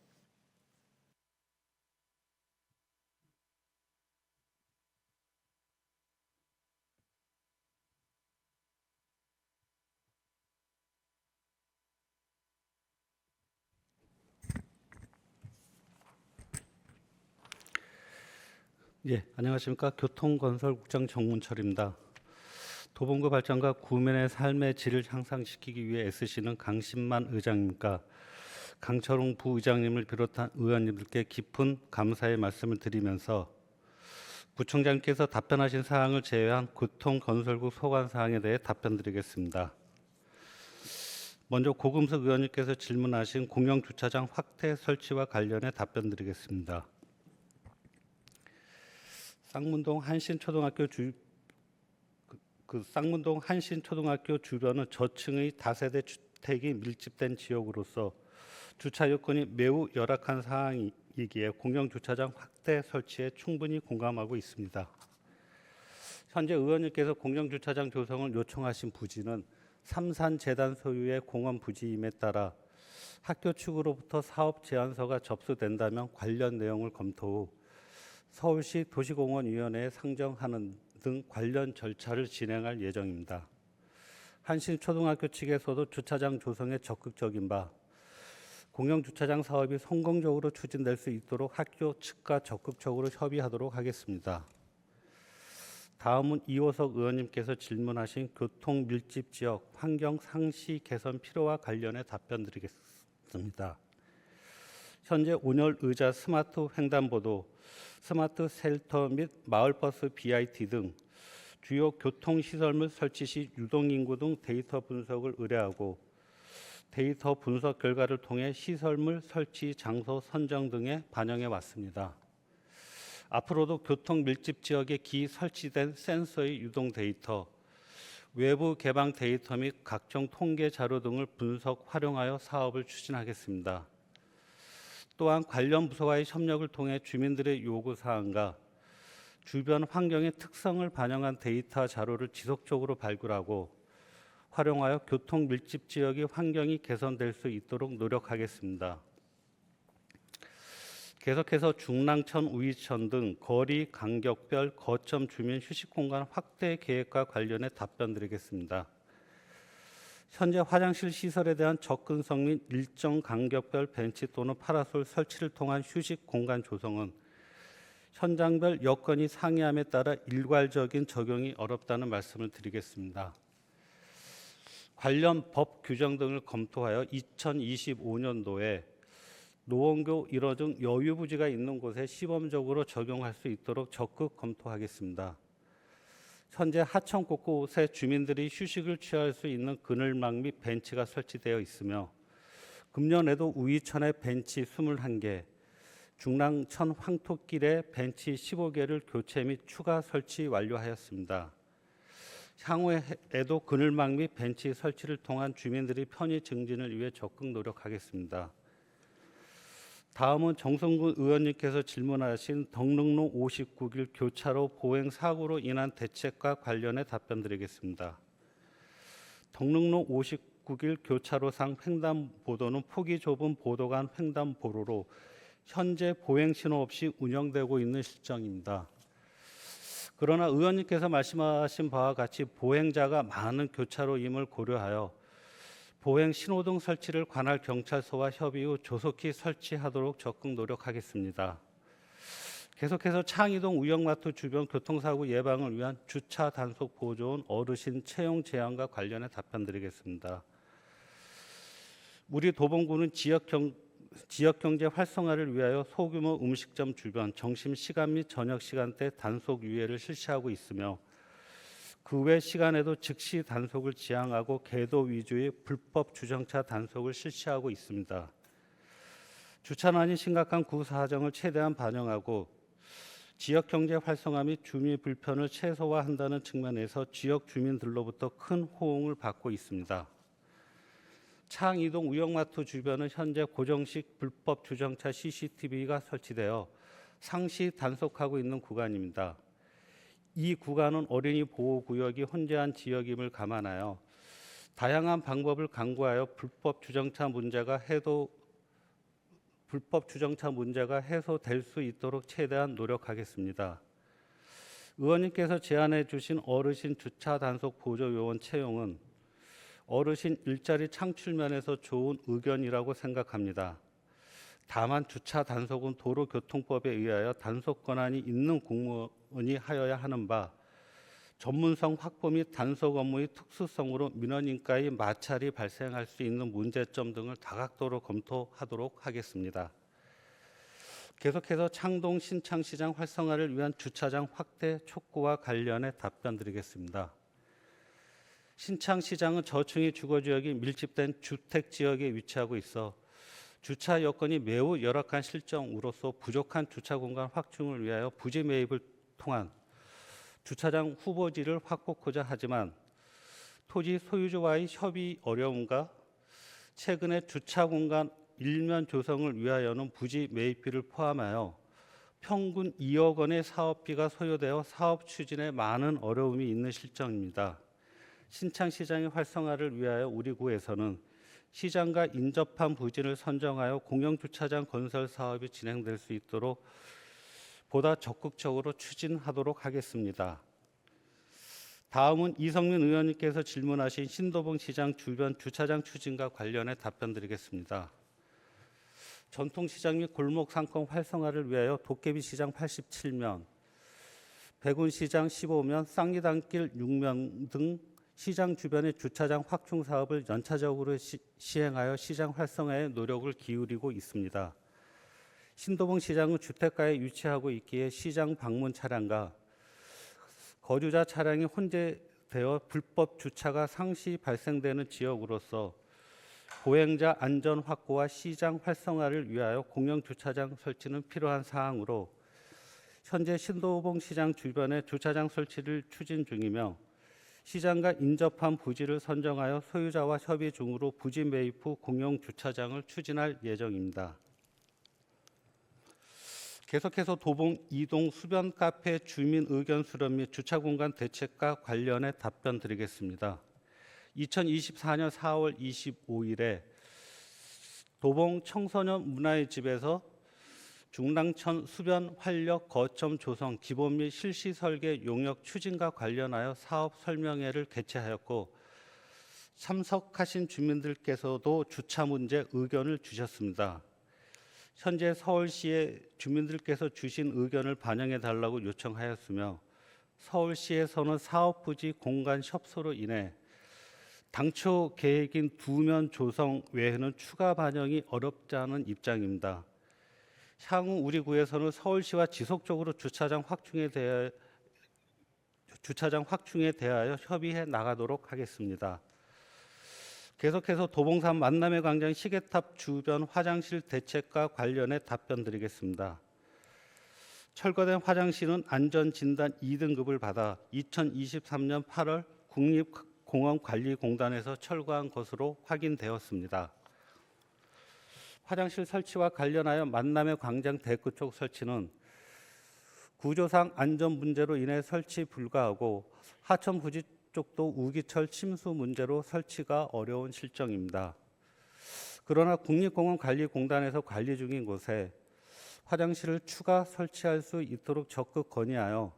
Speaker 3: 예, 안녕하십니까. 교통건설국장 정문철입니다. 도봉구 발전과 구민의 삶의 질을 향상시키기 위해 애쓰시는 강신만 의장님과 강철웅 부의장님을 비롯한 의원님들께 깊은 감사의 말씀을 드리면서 구청장님께서 답변하신 사항을 제외한 교통건설국 소관 사항에 대해 답변드리겠습니다. 먼저 고금석 의원님께서 질문하신 공영주차장 확대 설치와 관련해 답변드리겠습니다. 쌍문동 한신초등학교 주변은 저층의 다세대 주택이 밀집된 지역으로서 주차 여건이 매우 열악한 상황이기에 공영주차장 확대 설치에 충분히 공감하고 있습니다. 현재 의원님께서 공영주차장 조성을 요청하신 부지는 삼산재단 소유의 공원 부지임에 따라 학교 측으로부터 사업 제안서가 접수된다면 관련 내용을 검토 후 서울시 도시공원위원회에 상정하는 등 관련 절차를 진행할 예정입니다. 한신초등학교 측에서도 주차장 조성에 적극적인 바 공영주차장 사업이 성공적으로 추진될 수 있도록 학교 측과 적극적으로 협의하도록 하겠습니다. 다음은 이호석 의원님께서 질문하신 교통 밀집 지역 환경 상시 개선 필요와 관련해 답변드리겠습니다. 현재 온열 의자 스마트 횡단보도, 스마트 쉘터 및 마을버스 BIT 등 주요 교통시설물 설치 시 유동인구 등 데이터 분석을 의뢰하고 데이터 분석 결과를 통해 시설물 설치 장소 선정 등에 반영해 왔습니다. 앞으로도 교통 밀집 지역에 기 설치된 센서의 유동 데이터, 외부 개방 데이터 및 각종 통계 자료 등을 분석 활용하여 사업을 추진하겠습니다. 또한 관련 부서와의 협력을 통해 주민들의 요구 사항과 주변 환경의 특성을 반영한 데이터 자료를 지속적으로 발굴하고 활용하여 교통 밀집 지역의 환경이 개선될 수 있도록 노력하겠습니다. 계속해서 중랑천, 우이천 등 거리 간격별 거점 주민 휴식 공간 확대 계획과 관련해 답변드리겠습니다. 현재 화장실 시설에 대한 접근성 및 일정 간격별 벤치 또는 파라솔 설치를 통한 휴식 공간 조성은 현장별 여건이 상이함에 따라 일괄적인 적용이 어렵다는 말씀을 드리겠습니다. 관련 법 규정 등을 검토하여 2025년도에 노원구 1호 등 여유 부지가 있는 곳에 시범적으로 적용할 수 있도록 적극 검토하겠습니다. 현재 하천 곳곳에 주민들이 휴식을 취할 수 있는 그늘막 및 벤치가 설치되어 있으며 금년에도 우이천에 벤치 21개, 중랑천 황토길에 벤치 15개를 교체 및 추가 설치 완료하였습니다. 향후에도 그늘막 및 벤치 설치를 통한 주민들의 편의 증진을 위해 적극 노력하겠습니다. 다음은 정성군 의원님께서 질문하신 덕릉로 59길 교차로 보행 사고로 인한 대책과 관련해 답변드리겠습니다. 덕릉로 59길 교차로상 횡단보도는 폭이 좁은 보도간 횡단보로로 현재 보행 신호 없이 운영되고 있는 실정입니다. 그러나 의원님께서 말씀하신 바와 같이 보행자가 많은 교차로임을 고려하여 보행 신호등 설치를 관할 경찰서와 협의 후 조속히 설치하도록 적극 노력하겠습니다. 계속해서 창의동 우영마트 주변 교통사고 예방을 위한 주차 단속 보조원 어르신 채용 제한과 관련해 답변드리겠습니다. 우리 도봉구는 지역경제 활성화를 위하여 소규모 음식점 주변 점심시간 및 저녁 시간대 단속 유예를 실시하고 있으며 그 외 시간에도 즉시 단속을 지향하고 계도 위주의 불법 주정차 단속을 실시하고 있습니다. 주차난이 심각한 구 사정을 최대한 반영하고 지역경제 활성화 및 주민 불편을 최소화한다는 측면에서 지역 주민들로부터 큰 호응을 받고 있습니다. 창이동 우영마트 주변은 현재 고정식 불법 주정차 CCTV가 설치되어 상시 단속하고 있는 구간입니다. 이 구간은 어린이 보호구역이 혼재한 지역임을 감안하여 다양한 방법을 강구하여 불법 주정차 문제가 해소될 수 있도록 최대한 노력하겠습니다. 의원님께서 제안해 주신 어르신 주차 단속 보조 요원 채용은 어르신 일자리 창출 면에서 좋은 의견이라고 생각합니다. 다만 주차 단속은 도로교통법에 의하여 단속 권한이 있는 공무원이 하여야 하는 바 전문성 확보 및 단속 업무의 특수성으로 민원인과의 마찰이 발생할 수 있는 문제점 등을 다각도로 검토하도록 하겠습니다. 계속해서 창동 신창시장 활성화를 위한 주차장 확대 촉구와 관련해 답변드리겠습니다. 신창시장은 저층의 주거지역이 밀집된 주택지역에 위치하고 있어 주차 여건이 매우 열악한 실정으로서 부족한 주차 공간 확충을 위하여 부지 매입을 통한 주차장 후보지를 확보하고자 하지만 토지 소유주와의 협의 어려움과 최근에 주차 공간 일면 조성을 위하여는 부지 매입비를 포함하여 평균 2억 원의 사업비가 소요되어 사업 추진에 많은 어려움이 있는 실정입니다. 신창시장의 활성화를 위하여 우리 구에서는 시장과 인접한 부지를 선정하여 공영주차장 건설 사업이 진행될 수 있도록 보다 적극적으로 추진하도록 하겠습니다. 다음은 이성민 의원님께서 질문하신 신도봉 시장 주변 주차장 추진과 관련해 답변드리겠습니다. 전통시장 및 골목 상권 활성화를 위하여 도깨비 시장 87면, 백운시장 15면, 쌍리단길 6면 등 시장 주변의 주차장 확충 사업을 연차적으로 시행하여 시장 활성화에 노력을 기울이고 있습니다. 신도봉 시장은 주택가에 위치하고 있기에 시장 방문 차량과 거주자 차량이 혼재되어 불법 주차가 상시 발생되는 지역으로서 보행자 안전 확보와 시장 활성화를 위하여 공영 주차장 설치는 필요한 사항으로 현재 신도봉 시장 주변에 주차장 설치를 추진 중이며 시장과 인접한 부지를 선정하여 소유자와 협의 중으로 부지 매입 후 공영 주차장을 추진할 예정입니다. 계속해서 도봉 이동 수변 카페 주민 의견 수렴 및 주차 공간 대책과 관련해 답변드리겠습니다. 2024년 4월 25일에 도봉 청소년 문화의 집에서 중랑천 수변 활력 거점 조성 기본 및 실시 설계 용역 추진과 관련하여 사업 설명회를 개최하였고 참석하신 주민들께서도 주차 문제 의견을 주셨습니다. 현재 서울시의 주민들께서 주신 의견을 반영해 달라고 요청하였으며 서울시에서는 사업 부지 공간 협소로 인해 당초 계획인 두면 조성 외에는 추가 반영이 어렵다는 입장입니다. 향후 우리 구에서는 서울시와 지속적으로 주차장 확충에 대하여 협의해 나가도록 하겠습니다. 계속해서 도봉산 만남의 광장 시계탑 주변 화장실 대책과 관련해 답변 드리겠습니다. 철거된 화장실은 안전진단 2등급을 받아 2023년 8월 국립공원관리공단에서 철거한 것으로 확인되었습니다. 화장실 설치와 관련하여 만남의 광장 데크 쪽 설치는 구조상 안전 문제로 인해 설치 불가하고 하천 부지 쪽도 우기철 침수 문제로 설치가 어려운 실정입니다. 그러나 국립공원관리공단에서 관리 중인 곳에 화장실을 추가 설치할 수 있도록 적극 건의하여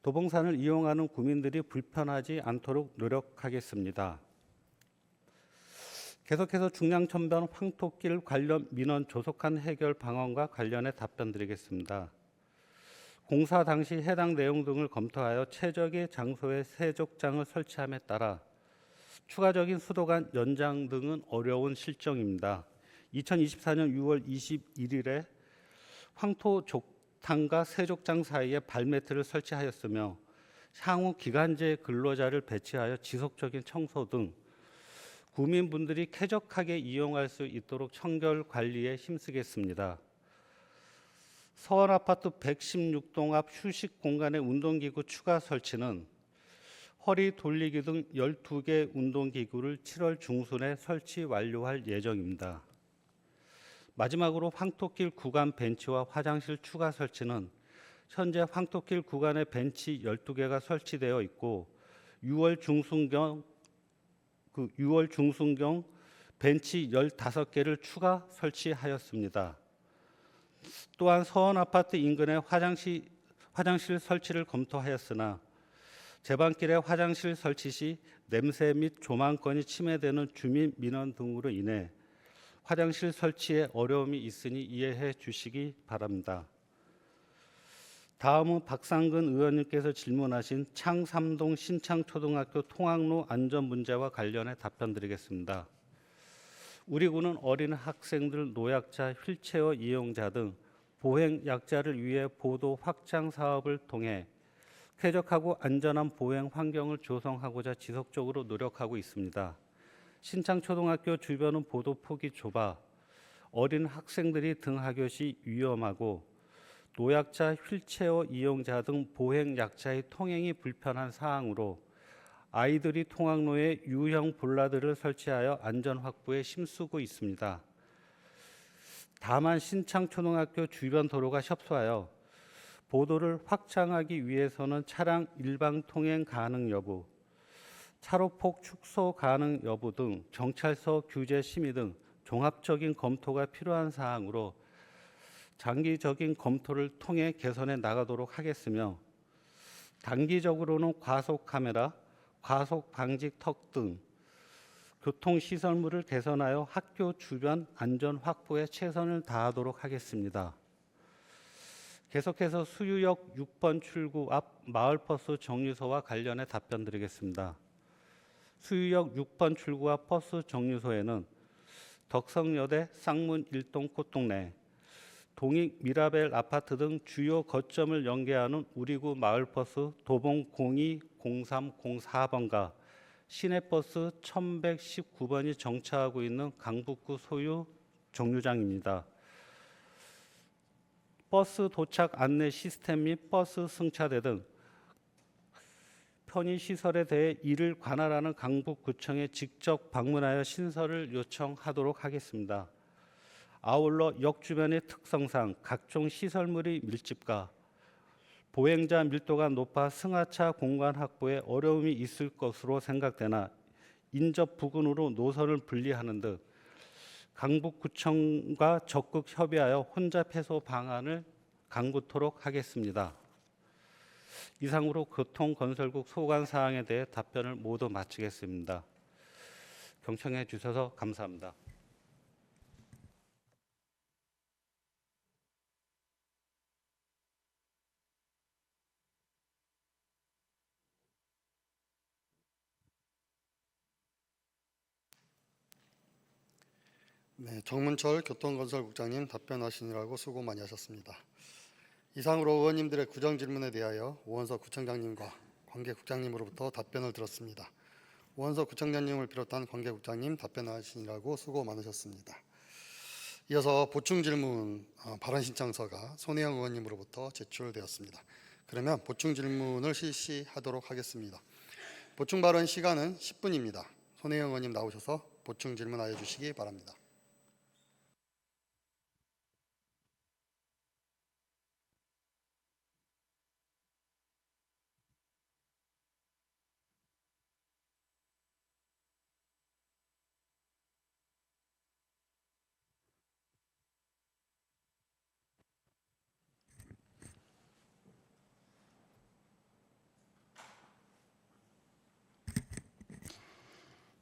Speaker 3: 도봉산을 이용하는 구민들이 불편하지 않도록 노력하겠습니다. 계속해서 중량천변 황토길 관련 민원 조속한 해결 방안과 관련해 답변 드리겠습니다. 공사 당시 해당 내용 등을 검토하여 최적의 장소에 세족장을 설치함에 따라 추가적인 수도관 연장 등은 어려운 실정입니다. 2024년 6월 21일에 황토 족탕과 세족장 사이에 발매트를 설치하였으며 향후 기간제 근로자를 배치하여 지속적인 청소 등 구민분들이 쾌적하게 이용할 수 있도록 청결 관리에 힘쓰겠습니다. 서원아파트 116동 앞 휴식 공간의 운동기구 추가 설치는 허리 돌리기 등 12개 운동기구를 7월 중순에 설치 완료할 예정입니다. 마지막으로 황토길 구간 벤치와 화장실 추가 설치는 현재 황토길 구간에 벤치 12개가 설치되어 있고 6월 중순경 벤치 15개를 추가 설치하였습니다. 또한 서원아파트 인근에 화장실 설치를 검토하였으나 제방길에 화장실 설치 시 냄새 및 조망권이 침해되는 주민 민원 등으로 인해 화장실 설치에 어려움이 있으니 이해해 주시기 바랍니다. 다음은 박상근 의원님께서 질문하신 창삼동 신창초등학교 통학로 안전 문제와 관련해 답변 드리겠습니다. 우리 구는 어린 학생들, 노약자, 휠체어 이용자 등 보행약자를 위해 보도 확장 사업을 통해 쾌적하고 안전한 보행 환경을 조성하고자 지속적으로 노력하고 있습니다. 신창초등학교 주변은 보도 폭이 좁아 어린 학생들이 등하교 시 위험하고 노약자, 휠체어 이용자 등 보행약자의 통행이 불편한 사항으로 아이들이 통학로에 유형 볼라드를 설치하여 안전 확보에 힘쓰고 있습니다. 다만 신창초등학교 주변 도로가 협소하여 보도를 확장하기 위해서는 차량 일방 통행 가능 여부, 차로폭 축소 가능 여부 등 경찰서 규제 심의 등 종합적인 검토가 필요한 사항으로 장기적인 검토를 통해 개선해 나가도록 하겠으며 단기적으로는 과속 카메라, 과속 방지턱 등 교통시설물을 개선하여 학교 주변 안전 확보에 최선을 다하도록 하겠습니다. 계속해서 수유역 6번 출구 앞 마을버스 정류소와 관련해 답변 드리겠습니다. 수유역 6번 출구 앞 버스 정류소에는 덕성여대 쌍문 1동 꽃동네, 동익 미라벨 아파트 등 주요 거점을 연계하는 우리구 마을버스 도봉 02, 03, 04번과 시내버스 1119번이 정차하고 있는 강북구 소유 정류장입니다. 버스 도착 안내 시스템 및 버스 승차대 등 편의시설에 대해 이를 관할하는 강북구청에 직접 방문하여 신설을 요청하도록 하겠습니다. 아울러 역 주변의 특성상 각종 시설물의 밀집과 보행자 밀도가 높아 승하차 공간 확보에 어려움이 있을 것으로 생각되나 인접 부근으로 노선을 분리하는 등 강북구청과 적극 협의하여 혼잡 해소 방안을 강구토록 하겠습니다. 이상으로 교통건설국 소관 사항에 대해 답변을 모두 마치겠습니다. 경청해 주셔서 감사합니다.
Speaker 1: 네, 정문철 교통건설국장님 답변하시느라고 수고 많이 하셨습니다. 이상으로 의원님들의 구정 질문에 대하여 오원석 구청장님과 관계국장님으로부터 답변을 들었습니다. 오원석 구청장님을 비롯한 관계국장님 답변하시느라고 수고 많으셨습니다. 이어서 보충 질문 발언 신청서가 손혜영 의원님으로부터 제출되었습니다. 그러면 보충 질문을 실시하도록 하겠습니다. 보충 발언 시간은 10분입니다. 손혜영 의원님 나오셔서 보충 질문하여 주시기 바랍니다.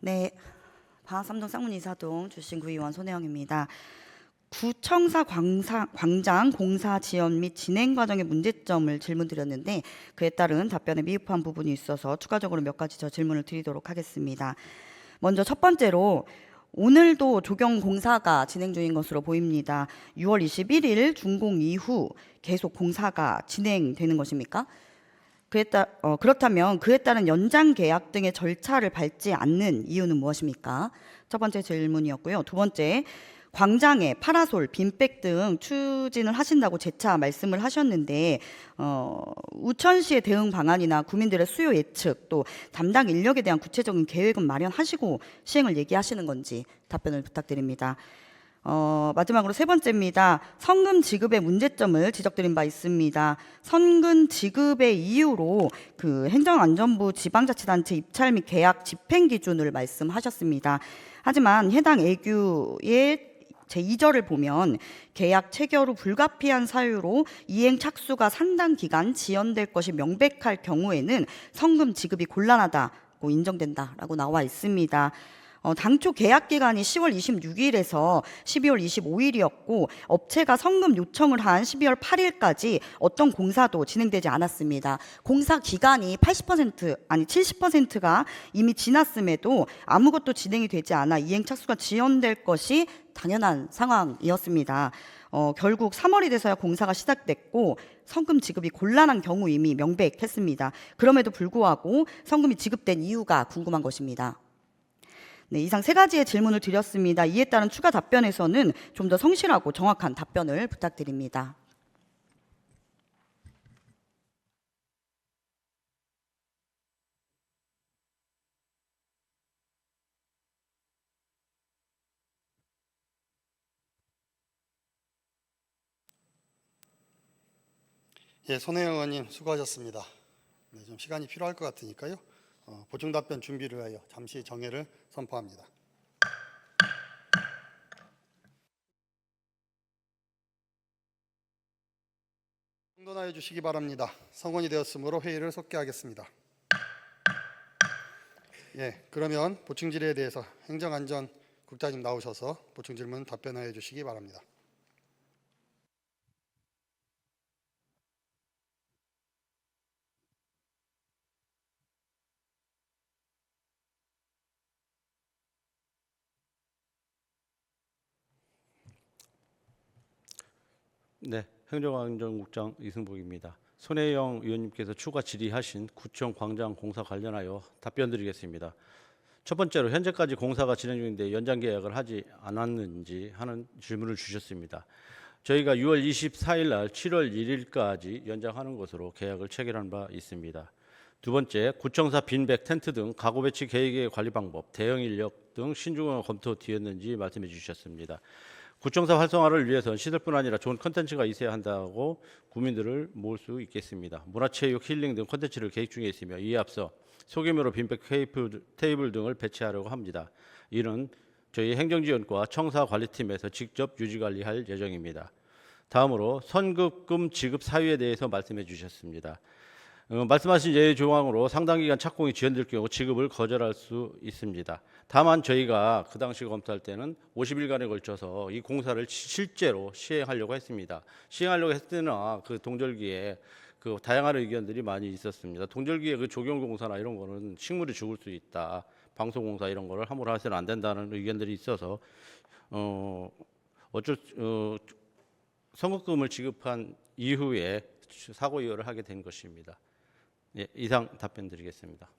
Speaker 8: 네, 방학삼동 쌍문이사동 출신 구의원 손혜영입니다. 구청사 광장 공사 지연 및 진행 과정의 문제점을 질문드렸는데 그에 따른 답변에 미흡한 부분이 있어서 추가적으로 몇 가지 더 질문을 드리도록 하겠습니다. 먼저 첫 번째로 오늘도 조경 공사가 진행 중인 것으로 보입니다. 6월 21일 준공 이후 계속 공사가 진행되는 것입니까? 그렇다면 그에 따른 연장 계약 등의 절차를 밟지 않는 이유는 무엇입니까? 첫 번째 질문이었고요. 두 번째, 광장에 파라솔, 빈백 등 추진을 하신다고 재차 말씀을 하셨는데 우천시의 대응 방안이나 구민들의 수요 예측 또 담당 인력에 대한 구체적인 계획은 마련하시고 시행을 얘기하시는 건지 답변을 부탁드립니다. 마지막으로 세 번째입니다. 성금 지급의 문제점을 지적드린 바 있습니다. 성금 지급의 이유로 그 행정안전부 지방자치단체 입찰 및 계약 집행 기준을 말씀하셨습니다. 하지만 해당 애규의 제2절을 보면 계약 체결 후 불가피한 사유로 이행 착수가 상당 기간 지연될 것이 명백할 경우에는 성금 지급이 곤란하다고 인정된다라고 나와 있습니다. 당초 계약 기간이 10월 26일에서 12월 25일이었고 업체가 성금 요청을 한 12월 8일까지 어떤 공사도 진행되지 않았습니다. 공사 기간이 70%가 이미 지났음에도 아무것도 진행이 되지 않아 이행 착수가 지연될 것이 당연한 상황이었습니다. 결국 3월이 돼서야 공사가 시작됐고 성금 지급이 곤란한 경우 이미 명백했습니다. 그럼에도 불구하고 성금이 지급된 이유가 궁금한 것입니다. 네, 이상 세 가지의 질문을 드렸습니다. 이에 따른 추가 답변에서는 좀 더 성실하고 정확한 답변을 부탁드립니다.
Speaker 1: 예, 손혜영 의원님 수고하셨습니다. 네, 좀 시간이 필요할 것 같으니까요. 보충 답변 준비를 하여 잠시 정회를 선포합니다. 성돈하여 주시기 바랍니다. 성원이 되었으므로 회의를 속개하겠습니다. 예, 그러면 보충 질의에 대해서 행정안전국장님 나오셔서 보충 질문 답변하여 주시기 바랍니다.
Speaker 3: 네, 행정안전국장 이승복입니다. 손혜영 의원님께서 추가 질의하신 구청 광장 공사 관련하여 답변드리겠습니다. 첫 번째로 현재까지 공사가 진행 중인데 연장 계약을 하지 않았는지 하는 질문을 주셨습니다. 저희가 6월 24일 날 7월 1일까지 연장하는 것으로 계약을 체결한 바 있습니다. 두 번째, 구청사 빈백, 텐트 등 가구 배치 계획의 관리 방법, 대응 인력 등 신중한 검토 뒤였는지 말씀해 주셨습니다. 구청사 활성화를 위해서는 시설뿐 아니라 좋은 콘텐츠가 있어야 한다고 국민들을 모을 수 있겠습니다. 문화체육, 힐링 등 콘텐츠를 계획 중에 있으며 이에 앞서 소규모로 빈백 테이블 등을 배치하려고 합니다. 이는 저희 행정지원과 청사관리팀에서 직접 유지관리할 예정입니다. 다음으로 선급금 지급 사유에 대해서 말씀해 주셨습니다. 말씀하신 예외 조항으로 상당 기간 착공이 지연될 경우 지급을 거절할 수 있습니다. 다만 저희가 그 당시 검토할 때는 50일간에 걸쳐서 이 공사를 실제로 시행하려고 했습니다. 시행하려고 했으나 그 동절기에 그 다양한 의견들이 많이 있었습니다. 동절기에 그 조경 공사나 이런 거는 식물이 죽을 수 있다. 방송 공사 이런 거를 함부로 해서는 안 된다는 의견들이 있어서 선급금을 지급한 이후에 사고 이유를 하게 된 것입니다. 예, 이상 답변 드리겠습니다.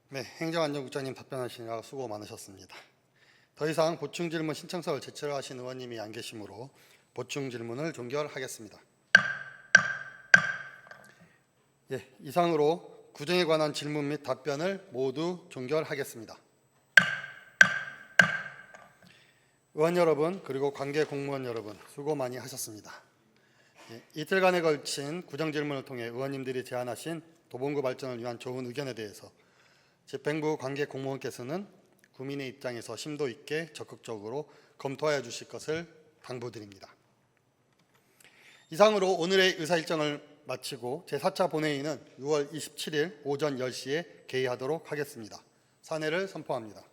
Speaker 1: 네, 행정안전국장님 답변하시느라 수고 많으셨습니다. 더 이상 보충 질문 신청서를 제출하신 의원님이 안 계시므로 보충 질문을 종결하겠습니다. 예, 이상으로 구정에 관한 질문 및 답변을 모두 종결하겠습니다. 의원 여러분 그리고 관계 공무원 여러분 수고 많이 하셨습니다. 예, 이틀간에 걸친 구정 질문을 통해 의원님들이 제안하신 도봉구 발전을 위한 좋은 의견에 대해서 집행부 관계 공무원께서는 구민의 입장에서 심도 있게 적극적으로 검토하여 주실 것을 당부드립니다. 이상으로 오늘의 의사 일정을 마치고 제4차 본회의는 6월 27일 오전 10시에 개의하도록 하겠습니다. 사내를 선포합니다.